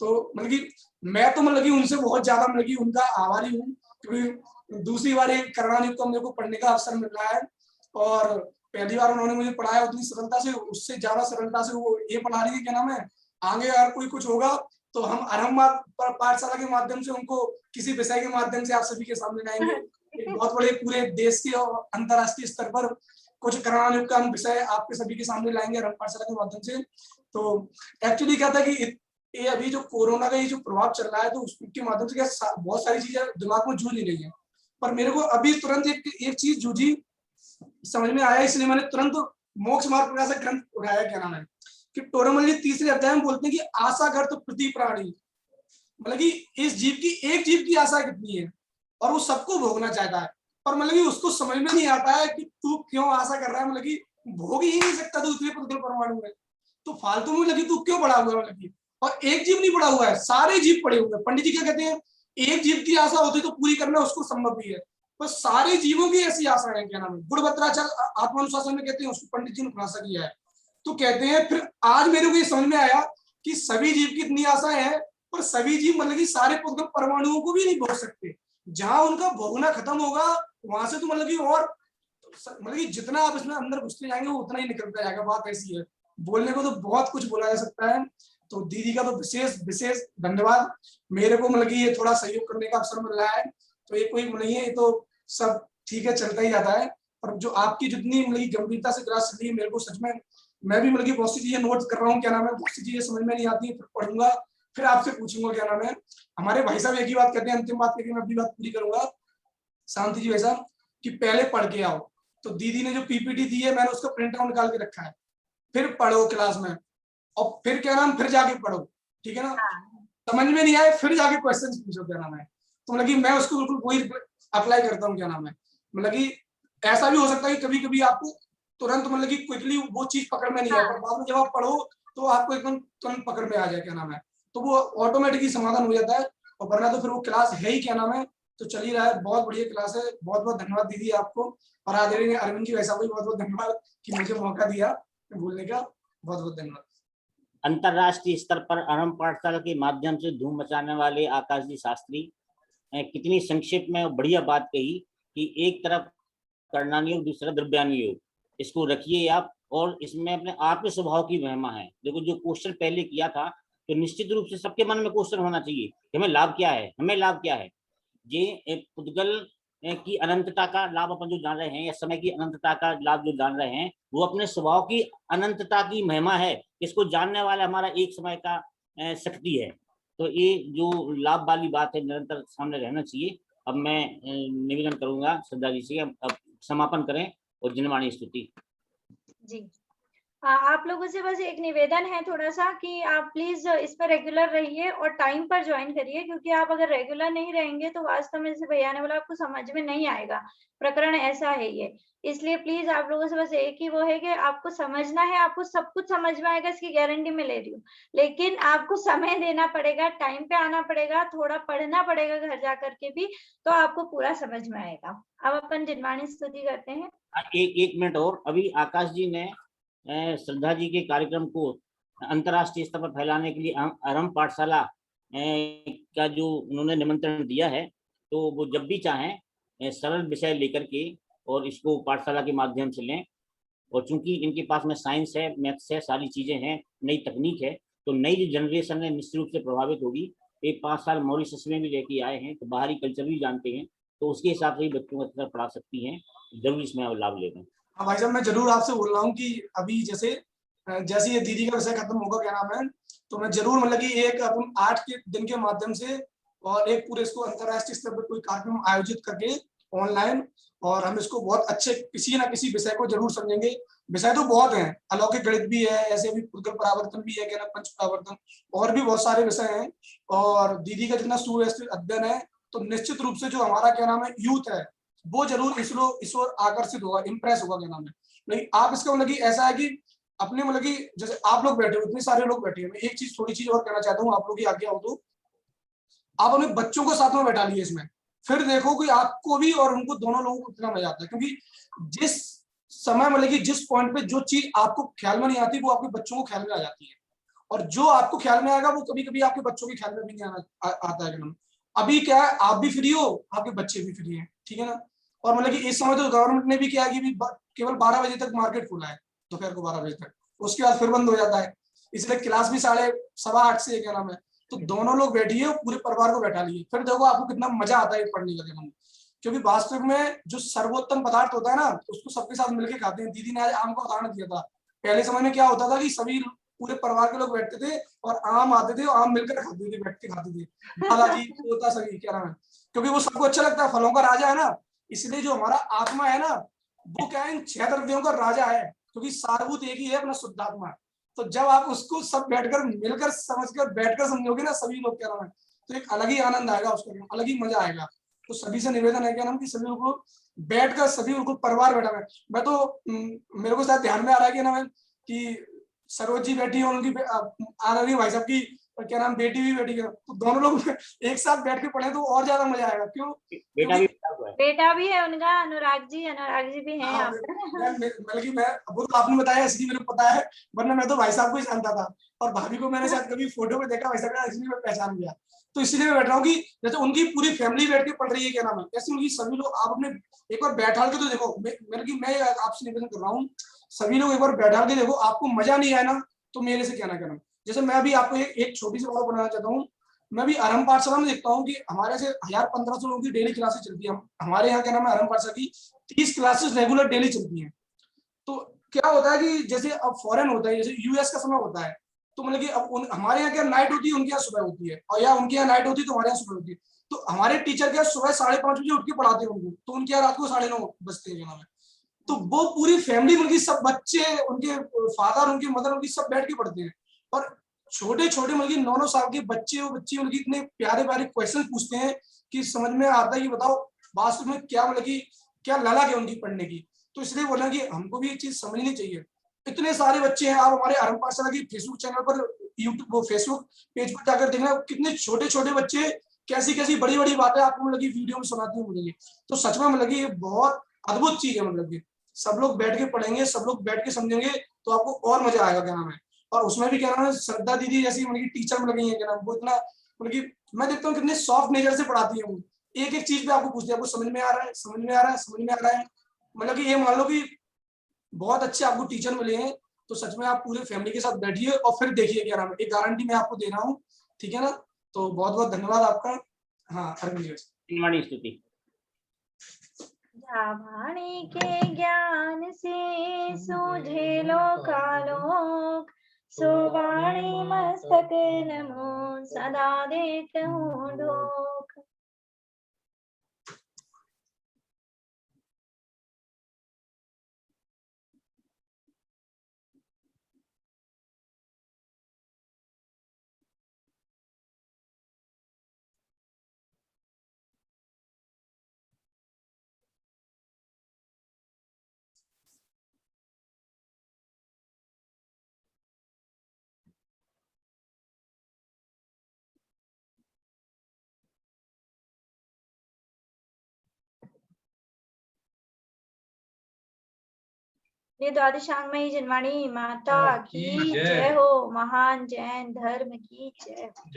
तो मतलब कि मैं तो मतलब कि उनसे बहुत ज्यादा मतलब कि उनका आभारी हूँ, क्योंकि दूसरी बार एक कर्णान योग को मेरे को पढ़ने का अवसर मिल रहा है। और पहली बार उन्होंने मुझे पढ़ाया उतनी सरलता से, उससे ज्यादा सरलता से वो ये पढ़ा रही है, क्या नाम है, आगे अगर कोई कुछ होगा तो हम आरंभ पाठशाला के माध्यम से उनको किसी विषय के माध्यम से आप सभी के सामने लाएंगे। एक बहुत बड़े पूरे देश के और अंतर्राष्ट्रीय स्तर पर कुछ कर्णान योग का हम विषय आपके सभी के सामने लाएंगे आरंभ पाठशाला के माध्यम से। तो एक्चुअली क्या था कि ये अभी जो कोरोना का ये जो प्रभाव चल रहा है तो उसके माध्यम से क्या बहुत सारी चीजें दिमाग में जूझ नहीं रही है। पर मेरे को अभी तुरंत एक चीज जूझी, समझ में आया, इसलिए मैंने तुरंत मोक्ष मार्ग प्रकाशक ग्रंथ उठाया, क्या नाम है, कि टोडरमल जी तीसरे अध्याय में बोलते हैं कि आशा कर तो प्रति प्राणी, मतलब कि इस जीव की एक जीव की आशा कितनी है और वो सबको भोगना चाहता है। पर मतलब कि उसको समझ में नहीं आता है कि तू क्यों आशा कर रहा है, मतलब कि भोग ही नहीं सकता तू इतने पुद्गल परमाणु में। तो फालतू में लगी तू क्यों पड़ा हुआ है मतलब कि, और एक जीव नहीं पड़ा हुआ है, सारे जीव पड़े हुए हैं। पंडित जी क्या कहते हैं, एक जीव की आशा होती तो पूरी करना उसको संभव भी है, पर सारे जीवों की ऐसी आशा है, क्या नाम है, गुणवत्राचार आत्मानुशासन में कहते हैं, उसको पंडित जी ने खुलासा किया है। तो कहते हैं फिर आज मेरे को ये समझ में आया कि सभी जीव की इतनी आशाएं हैं, पर सभी जीव मतलब कि सारे पुद्गल परमाणुओं को भी नहीं भोग सकते। जहां उनका भोगना खत्म होगा वहां से तो मतलब कि और मतलब कि जितना आप इसमें अंदर घुसते जाएंगे वो उतना ही निकलता जाएगा। बात ऐसी है, बोलने को तो बहुत कुछ बोला जा सकता है। तो दीदी का तो विशेष विशेष धन्यवाद, मेरे को मतलब कि ये थोड़ा सहयोग करने का अवसर मिल रहा है। तो ये कोई नहीं है, ये तो सब ठीक है, चलता ही जाता है। पर जो आपकी जितनी मतलब कि गंभीरता से क्लास चल रही है, मेरे को सच में मैं भी मतलब कि बहुत सी चीजें नोट कर रहा हूँ, क्या नाम है, बहुत सी चीजें समझ में नहीं आती, फिर पढ़ूंगा, फिर आपसे पूछूंगा, क्या नाम है। हमारे भाई साहब एक ही बात कहते हैं, अंतिम बात कहते हैं, मैं अपनी बात पूरी करूंगा, शांति जी भाई साहब, कि पहले पढ़ के आओ। तो दीदी ने जो पीपीटी दी है मैंने उसका प्रिंट आउट निकाल के रखा है, फिर पढ़ो क्लास में, और फिर क्या नाम फिर जाके पढ़ो, ठीक है ना। समझ में नहीं आए फिर जाके क्वेश्चन पूछो, क्या नाम है। तो मतलब कि मैं उसको बिल्कुल वही अप्लाई करता हूँ, क्या नाम है। मतलब कि ऐसा भी हो सकता है कि कभी कभी आपको तुरंत मतलब कि क्विकली वो चीज पकड़ में नहीं आए, पर बाद में जब आप पढ़ो तो आपको एकदम तुरंत पकड़ में आ जाए, क्या नाम है। तो वो ऑटोमेटिकली समाधान हो जाता है, और वरना तो फिर वो क्लास है ही, क्या नाम है, तो चल ही रहा है। बहुत बढ़िया क्लास है, बहुत बहुत धन्यवाद दीदी आपको, और आदरणीय अरविंद जी वैसा भी बहुत बहुत धन्यवाद कि मुझे मौका दिया बोलने का, बहुत बहुत धन्यवाद। अंतरराष्ट्रीय स्तर पर आरंभ पाठशाला के माध्यम से धूम मचाने वाले आकाश जी शास्त्री कितनी संक्षेप में बढ़िया बात कही कि एक तरफ कर्णानी योग, दूसरा द्रव्यानी योग, इसको रखिए आप, और इसमें अपने आप के स्वभाव की महिमा है। देखो जो क्वेश्चन पहले किया था, तो निश्चित रूप से सबके मन में क्वेश्चन होना चाहिए कि हमें लाभ क्या है, हमें लाभ क्या है। ये पुद्गल की अनंतता का लाभ अपन जो जान रहे हैं, या समय की अनंतता का लाभ जो जान रहे हैं, वो अपने स्वभाव की अनंतता की महिमा है, इसको जानने वाला हमारा एक समय का शक्ति है। तो ये जो लाभ वाली बात है निरंतर सामने रहना चाहिए। अब मैं निवेदन करूंगा श्रद्धा जी से, अब समापन करें और जिनवाणी स्तुति। जी, आप लोगों से बस एक निवेदन है थोड़ा सा कि आप प्लीज इस पर रेगुलर रहिए और टाइम पर ज्वाइन करिए, क्योंकि आप अगर रेगुलर नहीं रहेंगे तो वास्तव में जैसे भैया ने बोला आपको समझ में नहीं आएगा, प्रकरण ऐसा है ये। इसलिए प्लीज आप लोगों से बस एक ही वो है कि आपको समझना है, आपको सब कुछ समझ में आएगा इसकी गारंटी मैं ले रही हूँ, लेकिन आपको समय देना पड़ेगा, टाइम पे आना पड़ेगा, थोड़ा पढ़ना पड़ेगा घर जा करके भी, तो आपको पूरा समझ में आएगा। अब अपन जिनवाणी स्तुति करते हैं। एक मिनट और, अभी आकाश जी ने श्रद्धा जी के कार्यक्रम को अंतर्राष्ट्रीय स्तर पर फैलाने के लिए आरंभ पाठशाला का जो उन्होंने निमंत्रण दिया है, तो वो जब भी चाहें सरल विषय लेकर के और इसको पाठशाला के माध्यम से लें। और चूंकि इनके पास में साइंस है, मैथ्स है, सारी चीजें हैं, नई तकनीक है, तो नई जो जनरेशन है निश्चित रूप से प्रभावित होगी। ये 5 साल मॉरिशस में भी लेके आए हैं, तो बाहरी कल्चर भी जानते हैं, तो उसके हिसाब से ही बच्चों को अच्छा पढ़ा सकती हैं। जरूर इसमें लाभ लें। हाँ भाई साहब, मैं जरूर आपसे बोल रहा हूँ कि अभी जैसे जैसे ये दीदी का विषय खत्म होगा, क्या नाम है, तो मैं जरूर मतलब कि एक अपन 8 के दिन के माध्यम से और एक पूरे इसको अंतर्राष्ट्रीय स्तर पर कोई कार्यक्रम आयोजित करके ऑनलाइन, और हम इसको बहुत अच्छे किसी ना किसी विषय को जरूर समझेंगे। विषय तो बहुत हैं, अलौकिक गणित भी है, ऐसे भी पुद्गल परावर्तन भी है, क्या नाम पंच परावर्तन, और भी बहुत सारे विषय हैं। और दीदी का जितना सुव्यवस्थित अध्ययन है, तो निश्चित रूप से जो हमारा क्या नाम है यूथ है, वो जरूर इस ओर आकर्षित होगा, इम्प्रेस होगा, क्या नाम है। लेकिन आप इसका मतलब कि ऐसा है कि अपने मतलब कि जैसे आप लोग बैठे हो, इतने सारे लोग बैठे हैं, मैं एक चीज थोड़ी चीज और कहना चाहता हूँ, आप लोग की आज्ञा हो तो आप अपने बच्चों को साथ में बैठा लिए इसमें, फिर देखो कि आपको भी और उनको दोनों लोगों को कितना मजा आता है। क्योंकि जिस समय मतलब कि जिस पॉइंट पे जो चीज आपको ख्याल में नहीं आती, वो आपके बच्चों को ख्याल में आ जाती है, और जो आपको ख्याल में आएगा वो कभी कभी आपके बच्चों के ख्याल में भी नहीं आता है। अभी क्या है, आप भी फ्री हो, आपके बच्चे भी फ्री हैं, ठीक है ना। और मतलब कि इस समय तो गवर्नमेंट ने भी किया कि केवल 12 बजे तक मार्केट खुला है, दोपहर को 12 बजे तक, उसके बाद फिर बंद हो जाता है। इसलिए क्लास भी 7:30 से क्या नाम है, तो दोनों लोग बैठिए, पूरे परिवार को बैठा लिए, फिर देखो आपको कितना मजा आता है पढ़ने का, क्या नाम। क्योंकि वास्तविक में जो सर्वोत्तम पदार्थ होता है ना, उसको सबके साथ मिलकर खाते हैं। दीदी ने आज आम का उदाहरण दिया था। पहले समय में क्या होता था कि सभी पूरे परिवार के लोग बैठते थे और आम आते थे और आम मिलकर खाते थे, बैठ के खाते थे, दादाजी पोता सभी, क्या नाम है, क्योंकि वो सबको अच्छा लगता है, फलों का राजा है ना। इसलिए जो हमारा आत्मा है ना, वो क्या है, 6 द्रव्यों का राजा है, क्योंकि सारभूत एक ही है, अपना शुद्धात्मा। तो जब आप उसको सब बैठकर मिलकर समझकर बैठकर समझोगे ना सभी लोग, क्या नाम है, तो एक अलग ही आनंद आएगा, उसका अलग ही मजा आएगा। तो सभी से निवेदन है, क्या नाम, कि सभी लोग को बैठकर सभी उनको परिवार बैठा है। मैं तो मेरे को शायद ध्यान में आ रहा है कि ना कि सरोज जी बैठी है, उनकी आ रही भाई साहब की क्या नाम बेटी भी बैठी है, तो दोनों लोग एक साथ बैठ के पढ़े तो और ज्यादा मजा आएगा। क्यों? बेटा भी बैठा हुआ है। बेटा भी है उनका, अनुराग जी भी हैं यहाँ पर। बल्कि मैं वो तो आपने बताया इसलिए मेरे को पता है, वरना मैं तो भाई साहब को ही जानता था, और भाभी को मैंने शायद कभी फोटो में देखा भाई साहब का, इसलिए मैं पहचान गया। तो इसलिए मैं बैठ रहा हूँ कि जैसे उनकी पूरी फैमिली बैठ के पढ़ रही है, क्या नाम है, ऐसे उनकी सभी लोग, आप अपने एक बार बैठा के तो देखो, मैं आपसे निवेदन कर रहा हूँ, सभी लोग एक बार बैठा के देखो, आपको मजा नहीं आया ना तो मेरे से क्या ना कहना। जैसे मैं अभी आपको एक छोटी सी बात बनाना चाहता हूँ, मैं भी आरंभ पाठशाला में देखता हूँ कि हमारे से 1000-1500 लोगों की डेली क्लासेस चलती है। हमारे यहाँ क्या नाम है, आरंभ पाठशाला की 30 क्लासेस रेगुलर डेली चलती हैं। तो क्या होता है कि जैसे अब फॉरेन होता है, जैसे यूएस का समय होता है, तो मतलब कि अब हमारे यहाँ क्या नाइट होती है, उनके यहाँ सुबह होती है, और या उनके यहाँ नाइट होती है तो हमारे यहाँ सुबह होती है। तो हमारे टीचर क्या सुबह 5:30 बजे उठ के पढ़ाते हैं उनको, तो उनके यहाँ रात को 9:30 बजते हैं जनाब। तो वो पूरी फैमिली, उनकी सब बच्चे, उनके फादर, उनकी मदर, उनकी सब बैठ के पढ़ते हैं। और छोटे छोटे मतलब 9-9 साल के बच्चे और बच्ची उनकी इतने प्यारे प्यारे क्वेश्चन पूछते हैं कि समझ में आता है कि बताओ वास्तव में क्या मतलब कि क्या ललक है उनकी पढ़ने की। तो इसलिए बोला कि हमको भी ये चीज समझनी चाहिए। इतने सारे बच्चे हैं, आप हमारे आरंभ पाठशाला की फेसबुक चैनल पर, यूट्यूब, वो फेसबुक पेज पर जाकर देखना, कितने छोटे छोटे बच्चे कैसी कैसी बड़ी बड़ी बातें आपको मतलब वीडियो में सुनाते हुए मिलेंगे। तो सच में मतलब ये बहुत अद्भुत चीज है, मतलब कि सब लोग बैठ के पढ़ेंगे, सब लोग बैठ के समझेंगे तो आपको और मजा आएगा, क्या नाम है। और उसमें भी क्या नाम है, श्रद्धा दीदी जैसी मतलब टीचर में लगी है, क्या नाम, वो इतना मतलब कि मैं देखता हूँ कितने सॉफ्ट नेचर से पढ़ाती है वो। एक एक चीज पे आपको पूछते हैं, आपको समझ में आ रहा है, समझ में आ रहा है, समझ में आ रहा है। मतलब कि ये मान लो कि बहुत अच्छे आपको टीचर मिले हैं। तो सच में आप पूरे फैमिली के साथ बैठिए और फिर देखिए, क्या नाम है, एक गारंटी मैं आपको दे रहा हूँ, ठीक है ना। तो बहुत बहुत धन्यवाद आपका। हाँ अरविंद जी, स्तुति। वाणी के ज्ञान से सूझे लोकालोक, सो वाणी मस्तक नमो सदा देत हूँ ढोक। ये द्वादशांगमयी जनवाणी माता की जय हो, महान जैन धर्म की जय हो।